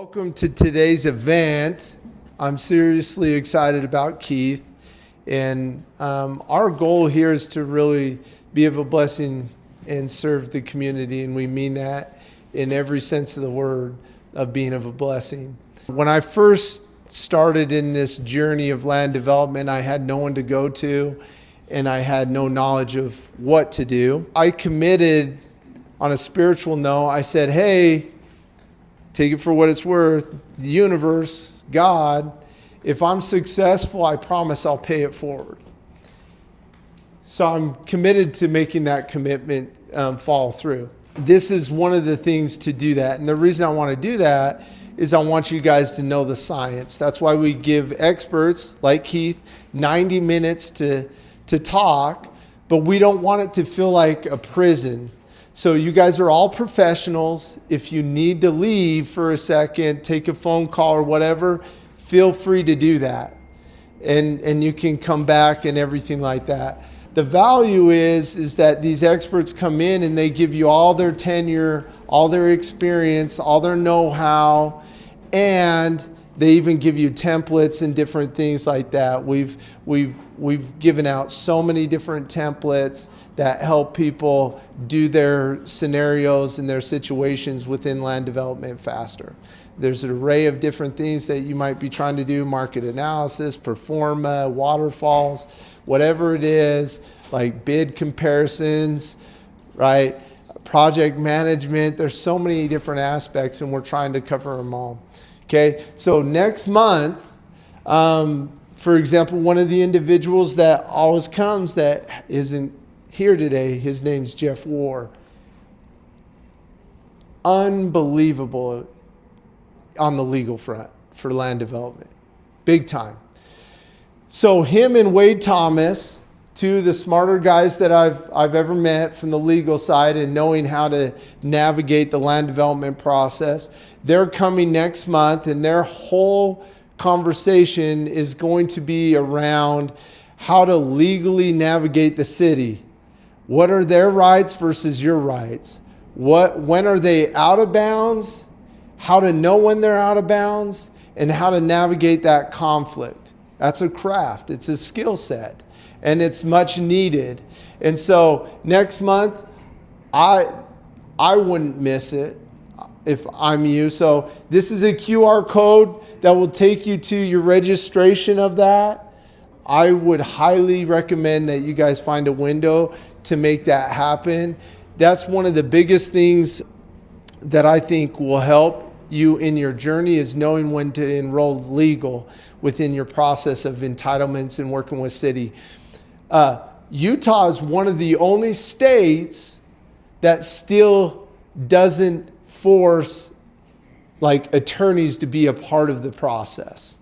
Welcome to today's event. I'm seriously excited about Keith, and our goal here is to really be of a blessing and serve the community, and we mean that in every sense of the word of being of a blessing. When I first started in this journey of land development, I had no one to go to, and I had no knowledge of what to do. I committed on a spiritual note. I said, hey, take it for what it's worth. The universe, God, if I'm successful, I promise I'll pay it forward. So I'm committed to making that commitment follow through. This is one of the things to do that. And the reason I want to do that is I want you guys to know the science. That's why we give experts like Keith 90 minutes to talk, but we don't want it to feel like a prison. So you guys are all professionals. If you need to leave for a second, take a phone call or whatever, feel free to do that. And you can come back and everything like that. The value is that these experts come in and they give you all their tenure, all their experience, all their know-how, and they even give you templates and different things like that. We've given out so many different templates that help people do their scenarios and their situations within land development faster. There's an array of different things that you might be trying to do: market analysis, performa, waterfalls, whatever it is, like bid comparisons, right? Project management. There's so many different aspects, and we're trying to cover them all. Okay, so next month, for example, one of the individuals that always comes that isn't here today, his name's Jeff War. Unbelievable on the legal front for land development. Big time. So him and Wade Thomas, two of the smarter guys that I've ever met from the legal side and knowing how to navigate the land development process, they're coming next month, and their whole conversation is going to be around how to legally navigate the city. What are their rights versus your rights? When are they out of bounds? How to know when they're out of bounds, and how to navigate that conflict. That's a craft. It's a skill set, and it's much needed. And so next month, I wouldn't miss it if I'm you. So this is a QR code that will take you to your registration of that. I would highly recommend that you guys find a window to make that happen. That's one of the biggest things that I think will help you in your journey, is knowing when to enroll legal within your process of entitlements and working with city. Utah is one of the only states that still doesn't force like attorneys to be a part of the process.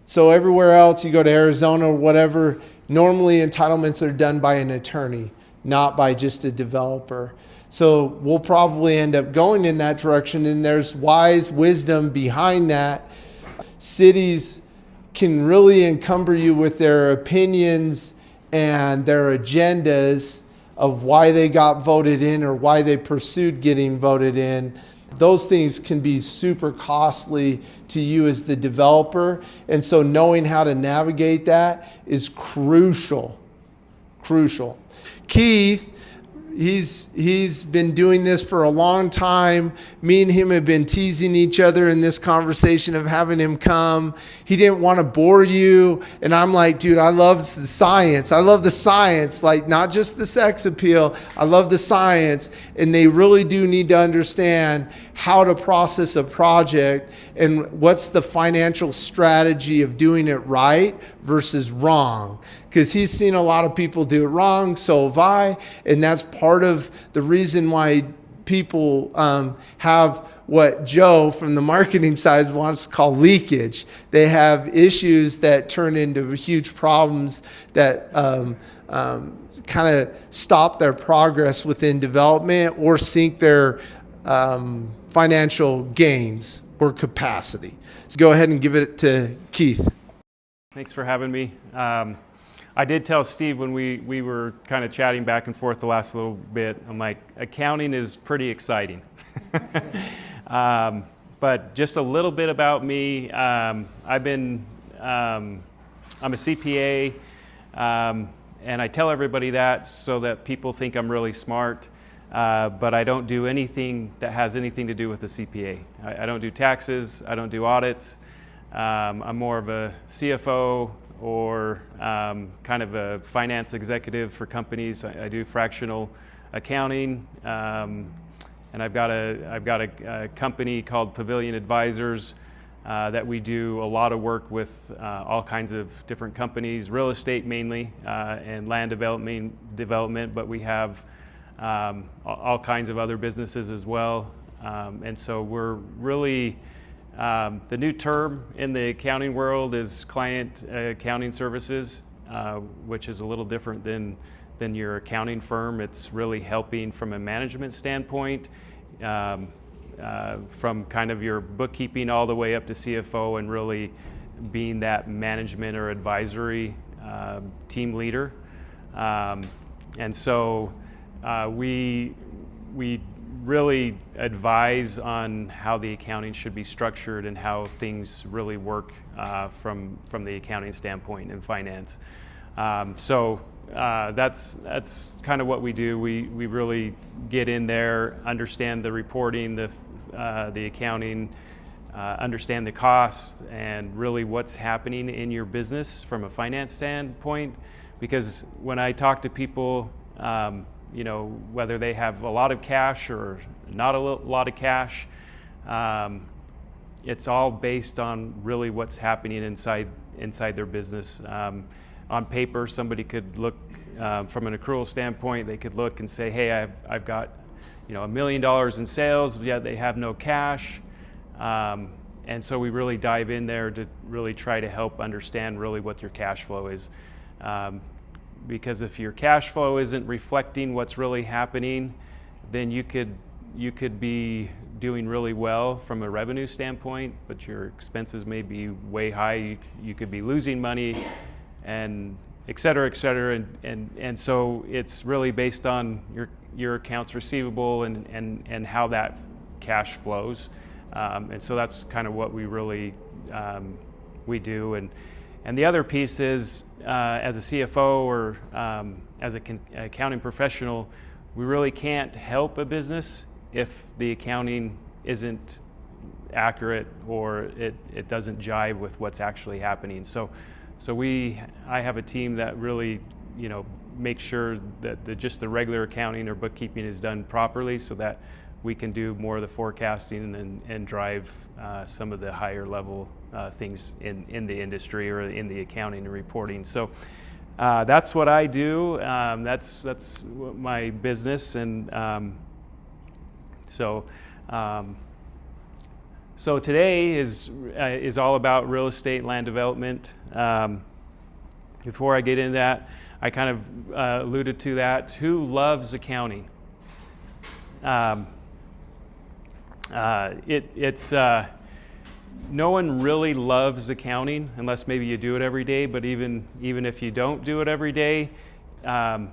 So everywhere else, you go to Arizona or whatever, normally entitlements are done by an attorney, not by just a developer. So we'll probably end up going in that direction, and there's wise wisdom behind that. Cities can really encumber you with their opinions and their agendas of why they got voted in or why they pursued getting voted in. Those things can be super costly to you as the developer. And so knowing how to navigate that is crucial. Crucial. Keith, he's been doing this for a long time. Me and him have been teasing each other in this conversation of having him come. He didn't want to bore you. And I'm like, dude, I love the science. I love the science, like not just the sex appeal. I love the science. And they really do need to understand how to process a project and what's the financial strategy of doing it right versus wrong. Because he's seen a lot of people do it wrong, so have I. And that's part of the reason why people have what Joe from the marketing side wants to call leakage. They have issues that turn into huge problems that kind of stop their progress within development or sink their financial gains or capacity. So go ahead and give it to Keith. Thanks for having me. I did tell Steve when we were kind of chatting back and forth the last little bit, I'm like, accounting is pretty exciting. But just a little bit about me. I'm a CPA, and I tell everybody that so that people think I'm really smart. But I don't do anything that has anything to do with the CPA. I don't do taxes. I don't do audits. I'm more of a CFO or kind of a finance executive for companies. I do fractional accounting, and I've got a company called Pavilion Advisors that we do a lot of work with all kinds of different companies, real estate mainly, and land development, but we have all kinds of other businesses as well. And so we're really, the new term in the accounting world is client accounting services, which is a little different than your accounting firm. It's really helping from a management standpoint, from kind of your bookkeeping all the way up to CFO, and really being that management or advisory team leader. And so we really advise on how the accounting should be structured and how things really work from the accounting standpoint in finance. So that's kind of what we do. We really get in there, understand the reporting, the accounting, understand the costs, and really what's happening in your business from a finance standpoint. Because when I talk to people, whether they have a lot of cash or not a lot of cash, it's all based on really what's happening inside their business. On paper, somebody could look from an accrual standpoint. They could look and say, "Hey, I've got $1 million in sales, yet they have no cash." And so we really dive in there to really try to help understand really what your cash flow is. Because if your cash flow isn't reflecting what's really happening, then you could be doing really well from a revenue standpoint, but your expenses may be way high. You could be losing money, and et cetera, et cetera. And so it's really based on your accounts receivable and how that cash flows. And so that's kind of what we really we do. And the other piece is, as a CFO or as an accounting professional, we really can't help a business if the accounting isn't accurate or it doesn't jive with what's actually happening. So I have a team that really, makes sure that just the regular accounting or bookkeeping is done properly, so that we can do more of the forecasting and drive some of the higher level things in the industry or in the accounting and reporting. So that's what I do. That's my business, and so today is all about real estate and land development. Before I get into that, I kind of alluded to that. Who loves accounting? It's no one really loves accounting unless maybe you do it every day. But even if you don't do it every day, I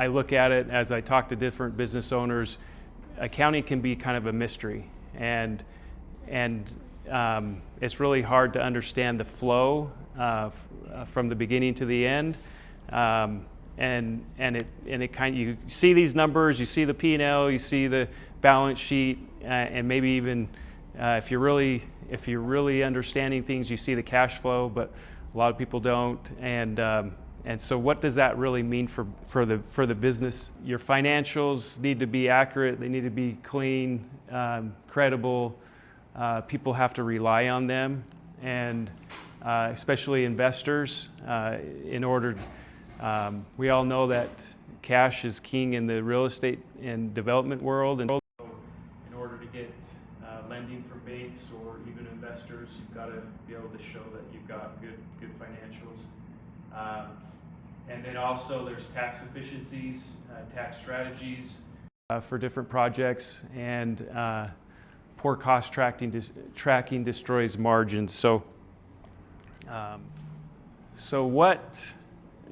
look at it as I talk to different business owners. Accounting can be kind of a mystery, and it's really hard to understand the flow from the beginning to the end. And it kind of, you see these numbers, you see the P&L, you see the balance sheet, and maybe even if you're really understanding things, you see the cash flow, but a lot of people don't. And so what does that really mean for the business? Your financials need to be accurate. They need to be clean, credible. People have to rely on them, and especially investors. We all know that cash is king in the real estate and development world. And in order to get lending from banks or even investors, you've got to be able to show that you've got good financials. And then also there's tax efficiencies, tax strategies for different projects, and poor cost tracking destroys margins. So what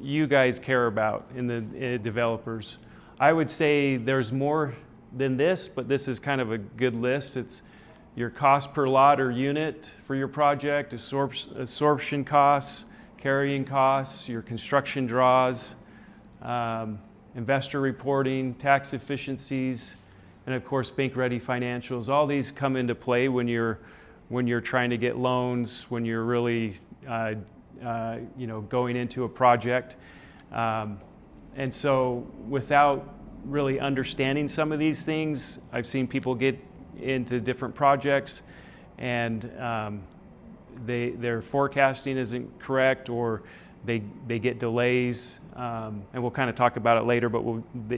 you guys care about in the developers? I would say there's more than this, but this is kind of a good list. It's your cost per lot or unit for your project, absorption costs, carrying costs, your construction draws, investor reporting, tax efficiencies, and of course bank-ready financials. All these come into play when you're trying to get loans, when you're really going into a project. And so without really understanding some of these things, I've seen people get into different projects and their forecasting isn't correct, or they get delays, and we'll kind of talk about it later, but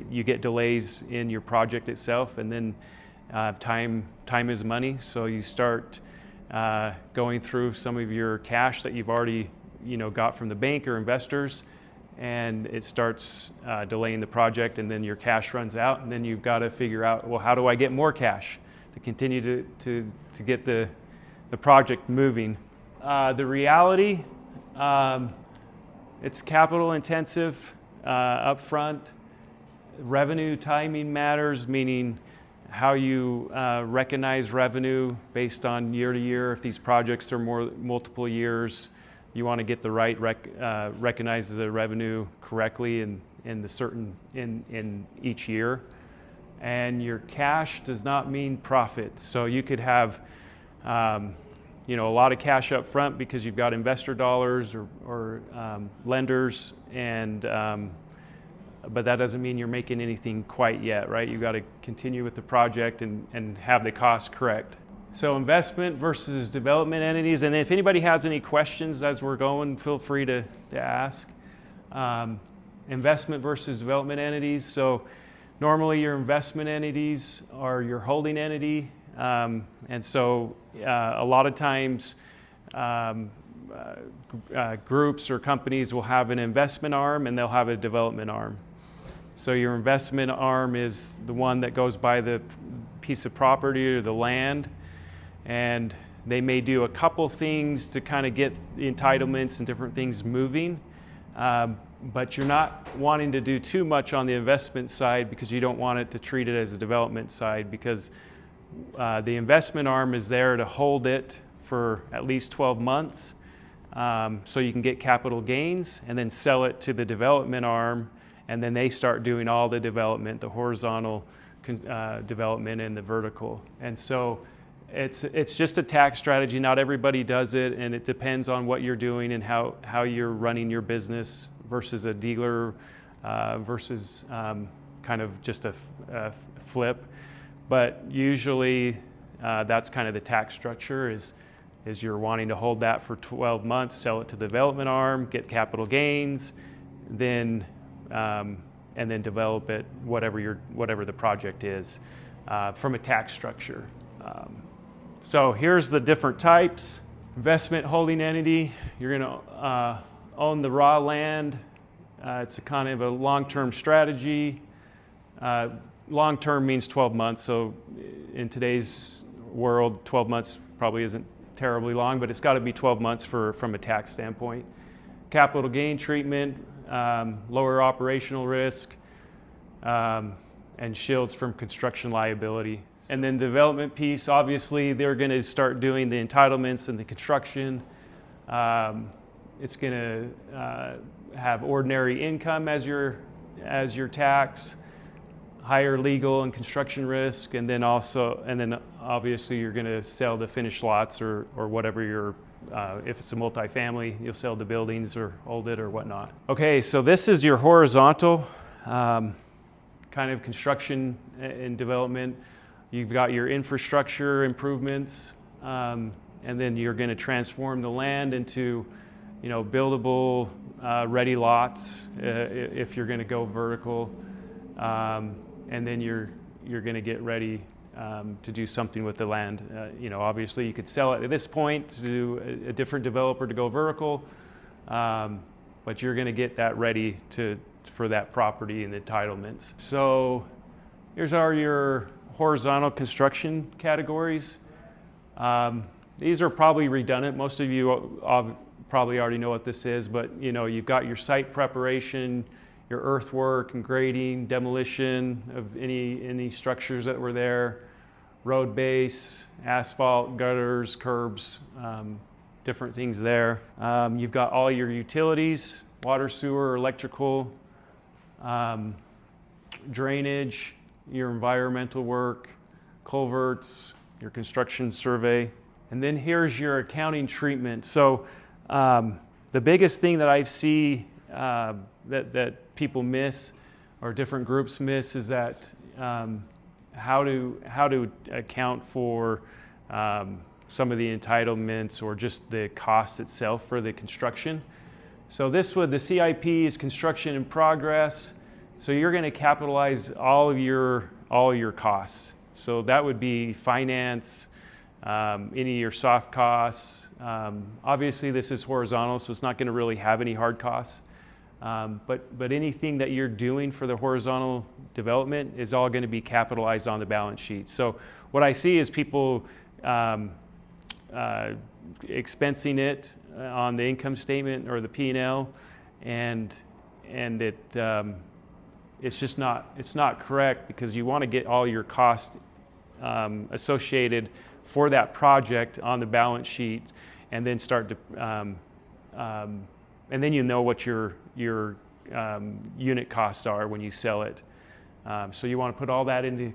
you get delays in your project itself, and then time is money, so you start going through some of your cash that you've already got from the bank or investors, and it starts delaying the project, and then your cash runs out, and then you've got to figure out, well, how do I get more cash to continue to get the project moving? The reality, it's capital intensive up front. Revenue timing matters, meaning how you recognize revenue based on year to year. If these projects are multiple years, you want to get the right recognize the revenue correctly in each year. And your cash does not mean profit. So you could have a lot of cash up front because you've got investor dollars or lenders, but that doesn't mean you're making anything quite yet, right? You've got to continue with the project and have the cost correct. So investment versus development entities, and if anybody has any questions as we're going, feel free to ask. Investment versus development entities. So normally your investment entities are your holding entity, and so a lot of times groups or companies will have an investment arm and they'll have a development arm. So your investment arm is the one that goes by the piece of property or the land, and they may do a couple things to kind of get the entitlements and different things moving, but you're not wanting to do too much on the investment side because you don't want it to treat it as a development side, because the investment arm is there to hold it for at least 12 months so you can get capital gains and then sell it to the development arm, and then they start doing all the development, the horizontal development and the vertical. And so it's just a tax strategy. Not everybody does it, and it depends on what you're doing and how you're running your business versus a dealer versus kind of just a flip. But usually that's kind of the tax structure is you're wanting to hold that for 12 months, sell it to the development arm, get capital gains, then and then develop it whatever the project is from a tax structure. So here's the different types. Investment holding entity, you're going to own the raw land. It's a kind of a long-term strategy. Long-term means 12 months, so in today's world, 12 months probably isn't terribly long, but it's got to be 12 months from a tax standpoint. Capital gain treatment, lower operational risk, and shields from construction liability. And then development piece, obviously they're going to start doing the entitlements and the construction. It's going to have ordinary income as your tax, higher legal and construction risk, and then obviously you're going to sell the finished lots or whatever if it's a multifamily, you'll sell the buildings or hold it or whatnot. Okay, so this is your horizontal kind of construction and development. You've got your infrastructure improvements, and then you're going to transform the land into, buildable, ready lots if you're going to go vertical, and then you're going to get ready to do something with the land. Obviously you could sell it at this point to a different developer to go vertical, but you're going to get that ready for that property and entitlements. So here's your horizontal construction categories. These are probably redundant. Most of you probably already know what this is, but you've got your site preparation, your earthwork and grading, demolition of any structures that were there, road base, asphalt, gutters, curbs, different things there. You've got all your utilities, water, sewer, electrical, drainage, your environmental work, culverts, your construction survey. And then here's your accounting treatment. So the biggest thing that I see that people miss or different groups miss is that how to account for some of the entitlements or just the cost itself for the construction. So the CIP is construction in progress. So you're going to capitalize all of your costs. So that would be finance, any of your soft costs. Obviously this is horizontal, so it's not going to really have any hard costs. But anything that you're doing for the horizontal development is all going to be capitalized on the balance sheet. So what I see is people expensing it on the income statement or the P&L, and it's just not correct, because you want to get all your costs associated for that project on the balance sheet, and then start to and then you know what your unit costs are when you sell it. So you want to put all that into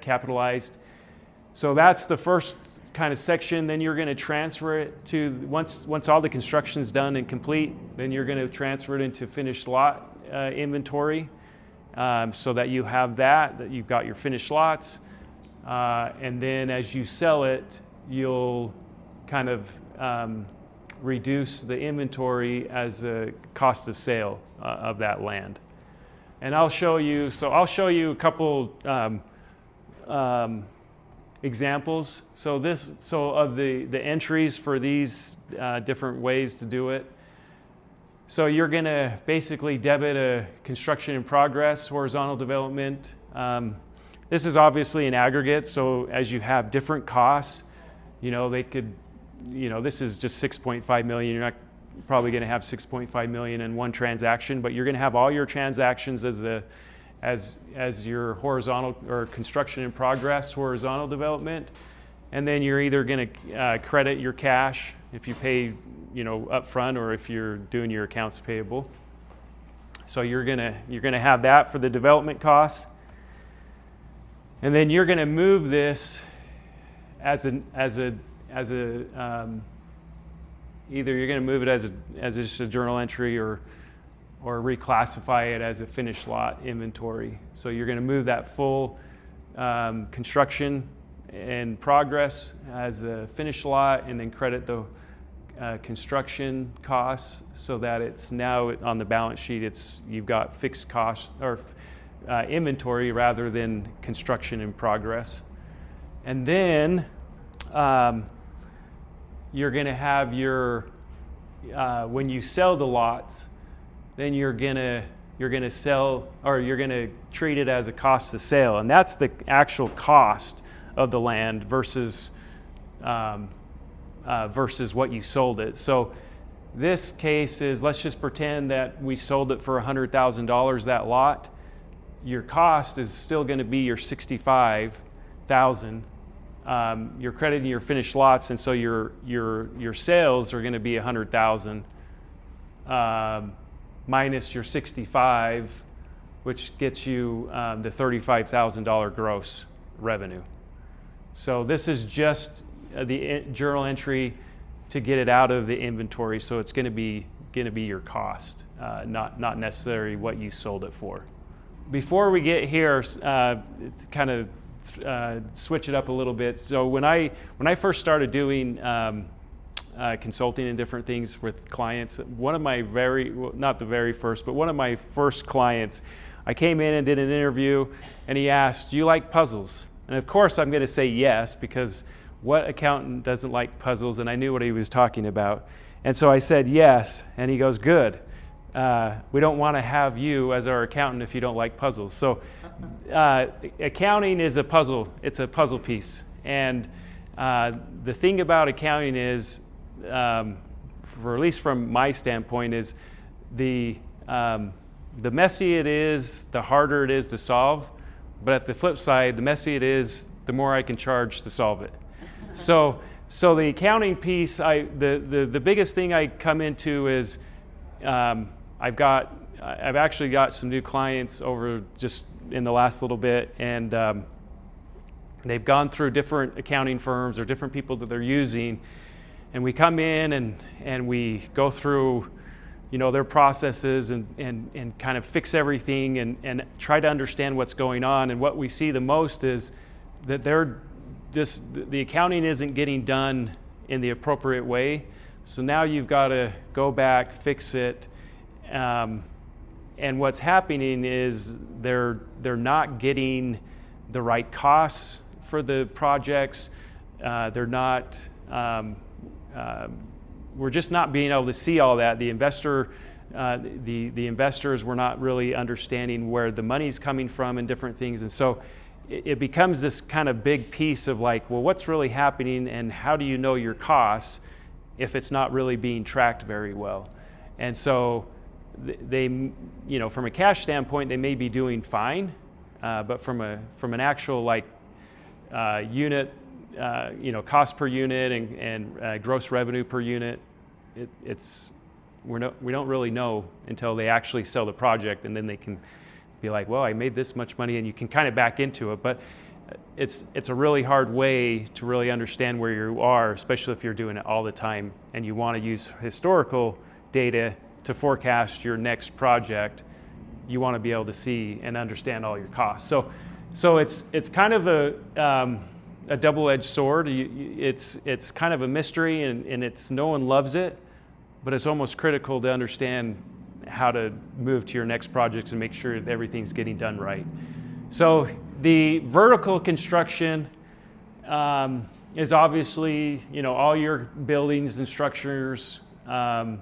capitalized. So that's the first kind of section. Then you're going to transfer it to, once all the construction's done and complete, then you're going to transfer it into finished lot inventory, so that you have that you've got your finished lots. And then as you sell it, you'll kind of reduce the inventory as a cost of sale of that land. And I'll show you a couple examples. So of the entries for these different ways to do it. So you're going to basically debit a construction in progress, horizontal development. This is obviously an aggregate, so as you have different costs, they could, this is just 6.5 million. You're not probably going to have 6.5 million in one transaction, but you're going to have all your transactions as your horizontal or construction in progress horizontal development, and then you're either going to credit your cash if you pay up front, or if you're doing your accounts payable. So you're gonna have that for the development costs, and then you're going to move this as a either you're going to move it as just a journal entry, or reclassify it as a finished lot inventory. So you're going to move that full construction in progress as a finished lot, and then credit the construction costs, so that it's now on the balance sheet. You've got fixed costs or inventory rather than construction in progress. And then you're going to have your when you sell the lots, then you're going to sell, or you're going to treat it as a cost of sale, and that's the actual cost of the land versus what you sold it. So this case is, let's just pretend that we sold it for $100,000 that lot. Your cost is still going to be your $65,000. You're crediting your finished lots, and so your sales are going to be $100,000 minus your 65, which gets you the $35,000 gross revenue. So this is just the journal entry to get it out of the inventory. So it's going to be your cost, not necessarily what you sold it for. Before we get here, kind of switch it up a little bit. So when I first started doing consulting and different things with clients, one of my not the very first, but one of my first clients, I came in and did an interview, and he asked, "Do you like puzzles?" And of course I'm going to say yes, because what accountant doesn't like puzzles? And I knew what he was talking about. And so I said yes, and he goes, "Good. We don't want to have you as our accountant if you don't like puzzles." So accounting is a puzzle. It's a puzzle piece. And the thing about accounting is, for at least from my standpoint, is the messier it is, the harder it is to solve. But at the flip side, the messier it is, the more I can charge to solve it. So the accounting piece, the biggest thing I come into is I've actually got some new clients over just in the last little bit, and they've gone through different accounting firms or different people that they're using, and we come in and we go through, their processes and kind of fix everything and try to understand what's going on. And what we see the most is that the accounting isn't getting done in the appropriate way. So now you've got to go back, fix it. And what's happening is they're not getting the right costs for the projects. They're not. We're just not being able to see all that. The investors were not really understanding where the money's coming from and different things. And so it becomes this kind of big piece of like, well, what's really happening and how do you know your costs if it's not really being tracked very well? And so they, from a cash standpoint, they may be doing fine, but from an actual unit, cost per unit and gross revenue per unit, we don't really know until they actually sell the project, and then they can be like, well, I made this much money, and you can kind of back into it. But it's a really hard way to really understand where you are, especially if you're doing it all the time and you want to use historical data to forecast your next project. You want to be able to see and understand all your costs. So it's kind of a double-edged sword. It's kind of a mystery, and no one loves it, but it's almost critical to understand how to move to your next projects and make sure that everything's getting done right. So the vertical construction is obviously, all your buildings and structures, and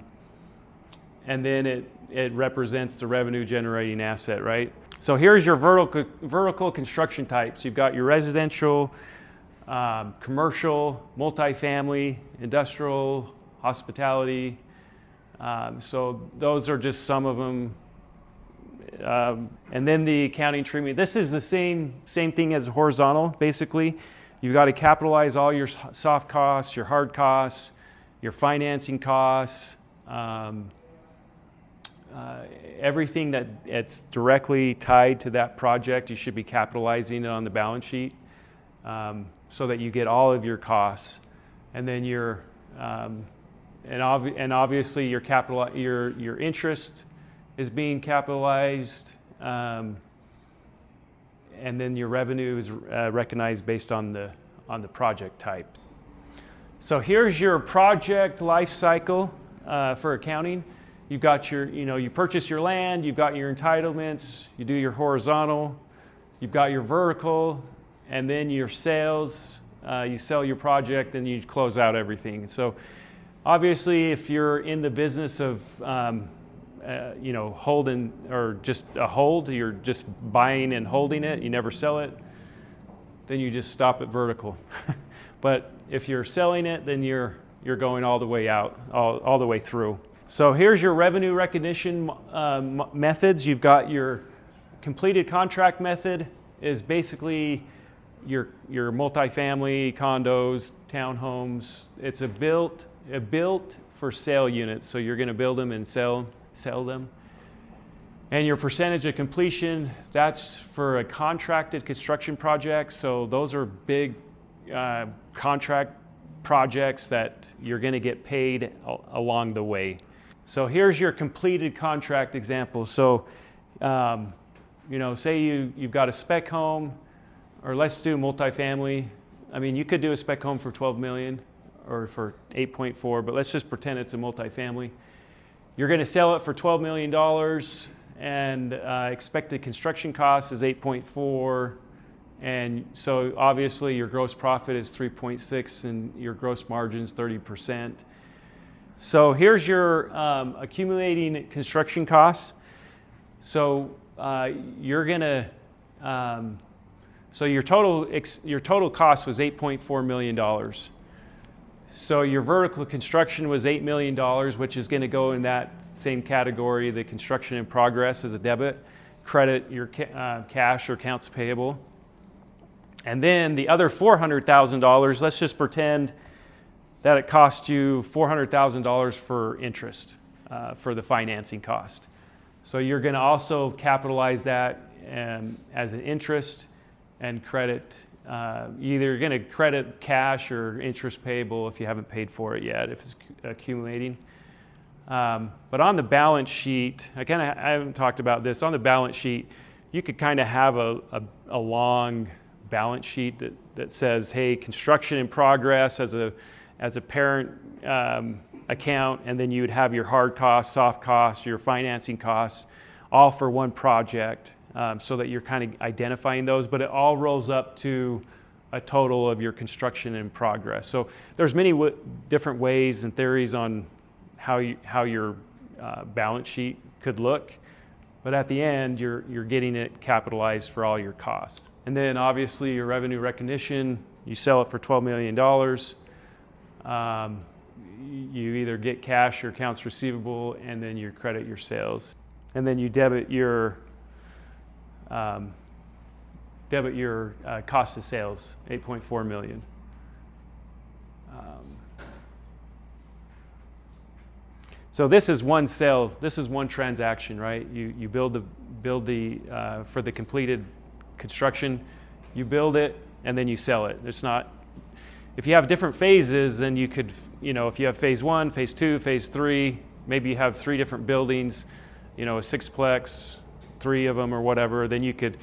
then it represents the revenue generating asset, right? So here's your vertical construction types. You've got your residential, commercial, multifamily, industrial, hospitality. So those are just some of them. And then the accounting treatment. This is the same thing as horizontal, basically. You've got to capitalize all your soft costs, your hard costs, your financing costs, everything that's directly tied to that project. You should be capitalizing it on the balance sheet, so that you get all of your costs. And then and obviously your interest is being capitalized, and then your revenue is recognized based on the project type. So here's your project life cycle for accounting. You've got you purchase your land, you've got your entitlements, you do your horizontal, you've got your vertical, and then your sales. You sell your project, and you close out everything. So obviously, if you're in the business of holding or just a hold, you're just buying and holding it, you never sell it, then you just stop at vertical. But if you're selling it, then you're going all the way out, all the way through. So here's your revenue recognition methods. You've got your completed contract method is basically your multifamily, condos, townhomes. It's a built for sale units. So you're going to build them and sell them. And your percentage of completion, that's for a contracted construction project. So those are big contract projects that you're going to get paid along the way. So here's your completed contract example. So, say you've got a spec home, or let's do multifamily. I mean, you could do a spec home for $12 million or for 8.4, but let's just pretend it's a multifamily. You're going to sell it for $12 million, and expected construction cost is 8.4, and so obviously your gross profit is 3.6 and your gross margin is 30%. So here's your accumulating construction costs. So you're going to so your total cost was $8.4 million. So your vertical construction was $8 million, which is going to go in that same category, the construction in progress as a debit, credit your cash or accounts payable. And then the other $400,000, let's just pretend that it cost you $400,000 for interest for the financing cost. So you're going to also capitalize that as an interest and credit. Either going to credit cash or interest payable if you haven't paid for it yet, if it's accumulating. But on the balance sheet, I haven't talked about this. On the balance sheet, you could kind of have a long balance sheet that says, hey, construction in progress as a parent account, and then you would have your hard costs, soft costs, your financing costs, all for one project, so that you're kind of identifying those, but it all rolls up to a total of your construction in progress. So there's many different ways and theories on how your balance sheet could look, but at the end, you're getting it capitalized for all your costs. And then obviously your revenue recognition, you sell it for $12 million. You either get cash or accounts receivable, and then you credit your sales. And then you debit your cost of sales, $8.4 million. So this is one sale. This is one transaction, right? You build the for the completed construction, you build it and then you sell it. It's not. If you have different phases, then you could, if you have phase 1, phase 2, phase 3, maybe you have 3 different buildings, a sixplex, 3 of them or whatever, then you could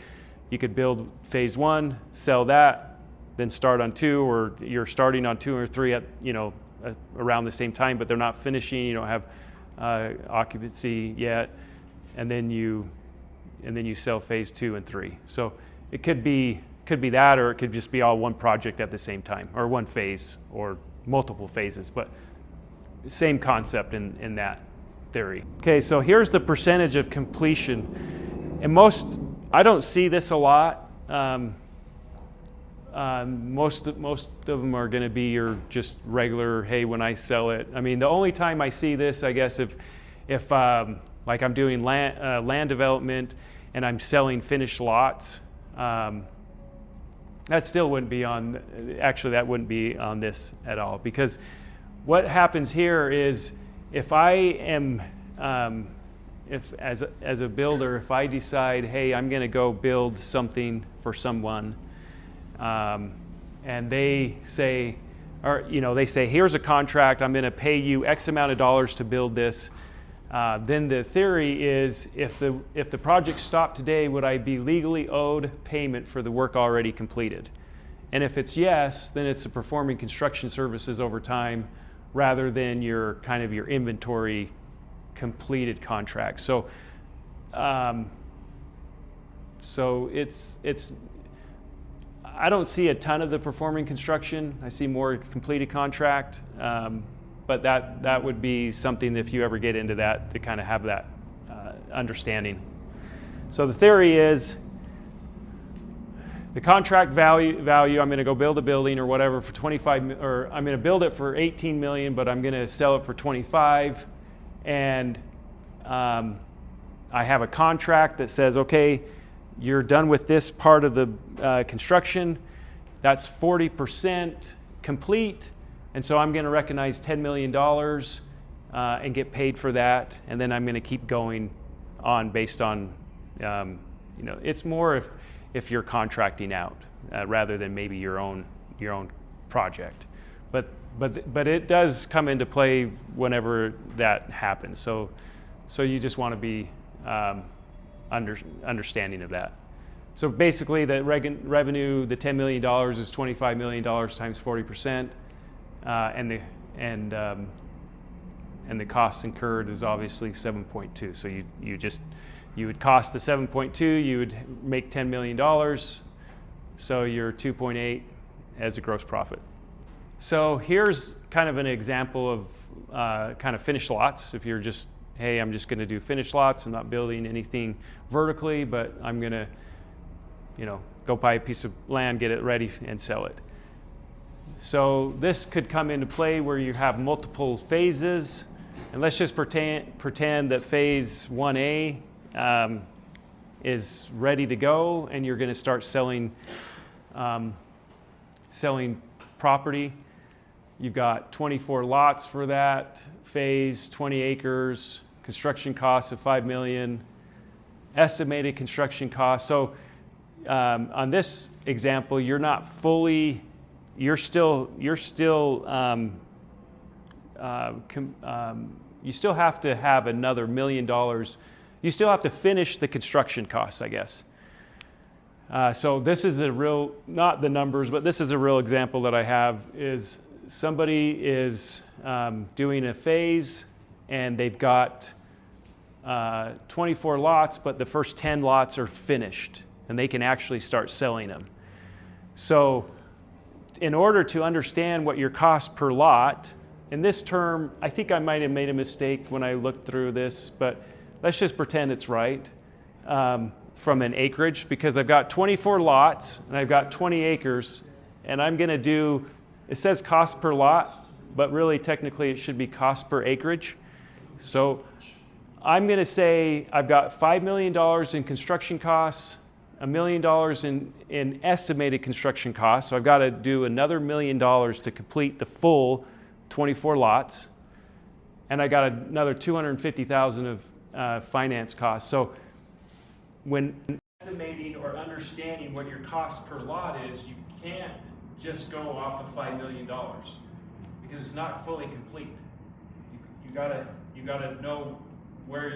build phase 1, sell that, then start on 2, or you're starting on 2 or 3 at, around the same time, but they're not finishing, you don't have occupancy yet, and then you sell phase 2 and 3. So it could be that, or it could just be all one project at the same time, or one phase, or multiple phases, but same concept in that theory. Okay, so here's the percentage of completion. And I don't see this a lot. Most of them are going to be your just regular, hey, when I sell it. I mean, the only time I see this, I guess, if like I'm doing land development and I'm selling finished lots, that still wouldn't be on, actually that wouldn't be on this at all, because what happens here is if I am, as a builder, if I decide, hey, I'm going to go build something for someone, and they say, here's a contract, I'm going to pay you X amount of dollars to build this. Then the theory is, if the project stopped today, would I be legally owed payment for the work already completed? And if it's yes, then it's a performing construction services over time, rather than your inventory completed contract. So, it's. I don't see a ton of the performing construction. I see more completed contract. But that would be something, if you ever get into that, to kind of have that understanding. So the theory is the contract value, I'm going to go build a building or whatever for 25, or I'm going to build it for 18 million, but I'm going to sell it for 25. And I have a contract that says, okay, you're done with this part of the construction. That's 40% complete. And so I'm going to recognize $10 million and get paid for that. And then I'm going to keep going on based on, it's more if you're contracting out rather than maybe your own project. But it does come into play whenever that happens. So you just want to be understanding of that. So basically, the revenue, the $10 million is $25 million times 40%. And the costs incurred is obviously 7.2. So you would cost the 7.2, you would make $10 million. So you're 2.8 as a gross profit. So here's kind of an example of kind of finished lots. If you're just, hey, I'm just going to do finished lots. I'm not building anything vertically, but I'm going to, go buy a piece of land, get it ready, and sell it. So this could come into play where you have multiple phases. And let's just pretend that phase 1A is ready to go, and you're going to start selling selling property. You've got 24 lots for that phase, 20 acres, construction costs of $5 million, estimated construction costs. So on this example, you're not fully, you still have to have another $1 million. You still have to finish the construction costs, I guess. So this is a real, not the numbers, but this is a real example that I have is somebody is doing a phase and they've got 24 lots, but the first 10 lots are finished and they can actually start selling them. So in order to understand what your cost per lot, in this term, I think I might have made a mistake when I looked through this, but let's just pretend it's right from an acreage, because I've got 24 lots and I've got 20 acres, and I'm going to do, it says cost per lot, but really technically it should be cost per acreage. So I'm going to say I've got $5 million in construction costs, $1 million in estimated construction costs. So I've got to do another $1 million to complete the full 24 lots. And I got another $250,000 of finance costs. So when estimating or understanding what your cost per lot is, you can't just go off of $5 million because it's not fully complete. You gotta know where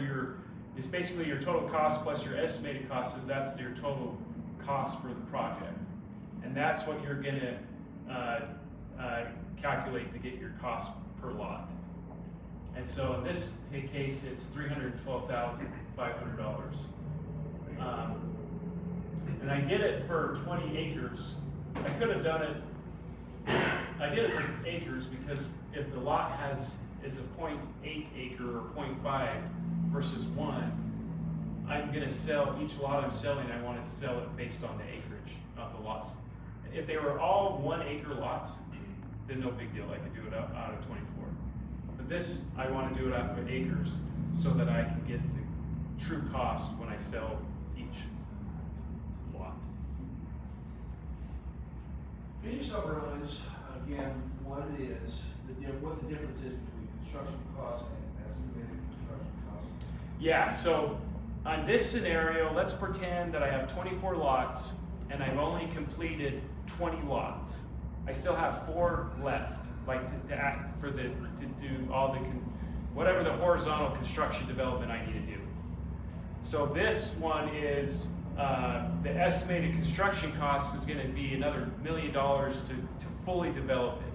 it's basically your total cost plus your estimated cost that's your total cost for the project. And that's what you're gonna calculate to get your cost per lot. And so in this case, it's $312,500. And I did it for 20 acres. I could have done it, I did it for acres because if the lot is a 0.8 acre or 0.5 versus 1, I'm going to sell each lot I'm selling, I want to sell it based on the acreage, not the lots. If they were all 1 acre lots, then no big deal, I could do it out of 24. But this, I want to do it out of acres so that I can get the true cost when I sell each lot. Can you summarize again what it is, what the difference is between construction costs and estimated construction costs? Yeah, so on this scenario, let's pretend that I have 24 lots and I've only completed 20 lots. I still have 4 left, like to do all the whatever the horizontal construction development I need to do. So this one is the estimated construction cost is going to be another $1 million to fully develop it.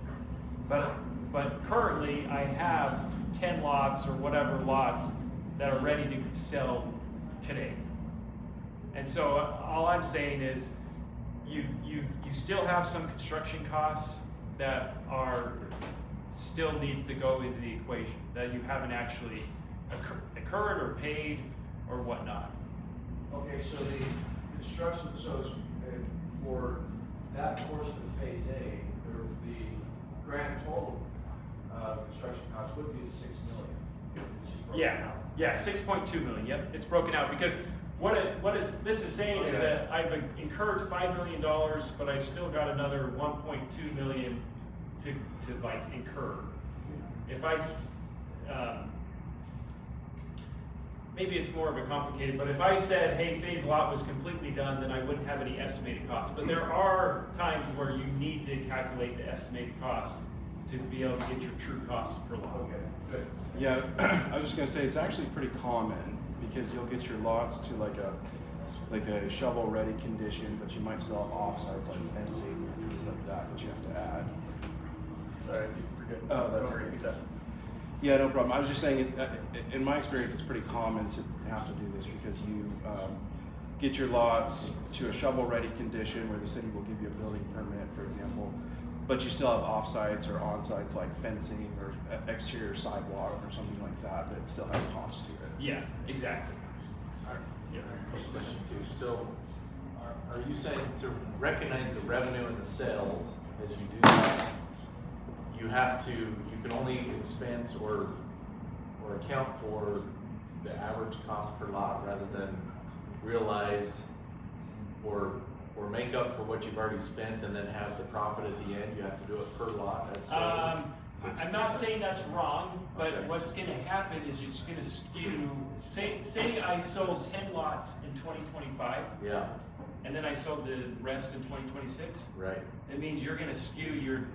But currently I have 10 lots or whatever lots that are ready to sell today. And so all I'm saying is you still have some construction costs that still needs to go into the equation that you haven't actually occurred or paid or whatnot. Okay, so the construction, so it's, for that portion of phase A, the grand total construction cost would be the $6 million. Which is broken out. Yeah, 6.2 million. Yep, it's broken out because this is saying is that I've incurred $5 million, but I've still got another 1.2 million to like incur. If I maybe it's more of a complicated, but if I said, hey, phase lot was completely done, then I wouldn't have any estimated costs. But there are times where you need to calculate the estimated cost to be able to get your true costs per lot. Okay, good. Yeah, I was just gonna say it's actually pretty common because you'll get your lots to like a shovel-ready condition, but you might still have offsites like fencing or things like that you have to add. Sorry, I forget. Oh, that's Don't okay. repeat that. Yeah, no problem. I was just saying, in my experience, it's pretty common to have to do this because you get your lots to a shovel-ready condition where the city will give you a building permit, for example, but you still have off-sites or on-sites like fencing or exterior sidewalk or something like that that still has cost to it. Yeah, exactly. Yeah, quick question too. So, are you saying to recognize the revenue and the sales as you do that, you can only expense or account for the average cost per lot rather than realize or or make up for what you've already spent and then have the profit at the end, you have to do it per lot as sold? I'm not saying that's wrong, but Okay. what's gonna happen is it's gonna skew, say I sold 10 lots in 2025, Yeah, and then I sold the rest in 2026. right. It means you're gonna skew your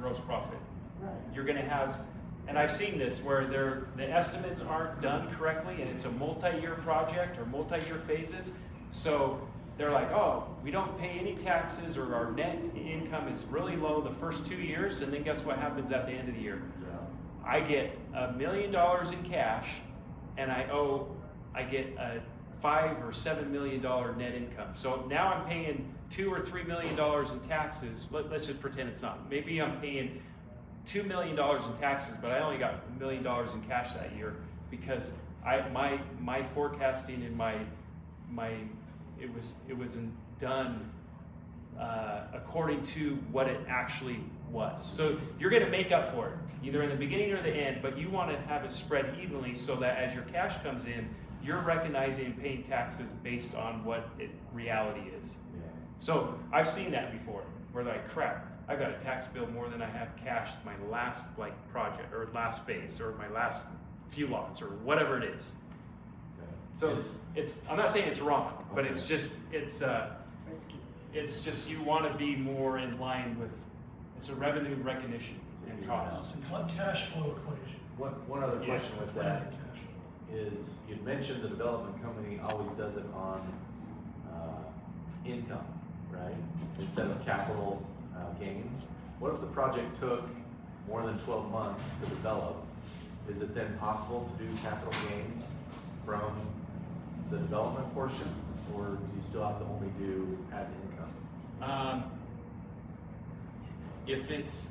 gross profit. Right. You're gonna have, and I've seen this where the estimates aren't done correctly, and it's a multi-year project or multi-year phases. So they're like, oh, we don't pay any taxes, or our net income is really low the first 2 years, and then guess what happens at the end of the year? Yeah. I get $1 million in cash, and I get a $5 or $7 million net income. So now I'm paying $2 or $3 million in taxes. Let's just pretend it's not. Maybe I'm paying $2 million in taxes, but I only got $1 million in cash that year because my forecasting and it wasn't done according to what it actually was. So you're going to make up for it either in the beginning or the end, but you want to have it spread evenly so that as your cash comes in, you're recognizing and paying taxes based on what reality is. Yeah. So I've seen that before, where like, crap, I got a tax bill more than I have cash my last project or last phase or my last few lots or whatever it is. Okay. So it's I'm not saying it's wrong, but Okay. it's just it's just you want to be more in line with, it's a revenue recognition and cost. Cash flow equation. One other question with that Cash flow. is, you mentioned the development company always does it on income, right? Instead of capital gains. What if the project took more than 12 months to develop? Is it then possible to do capital gains from the development portion, or do you still have to only do as income? If it's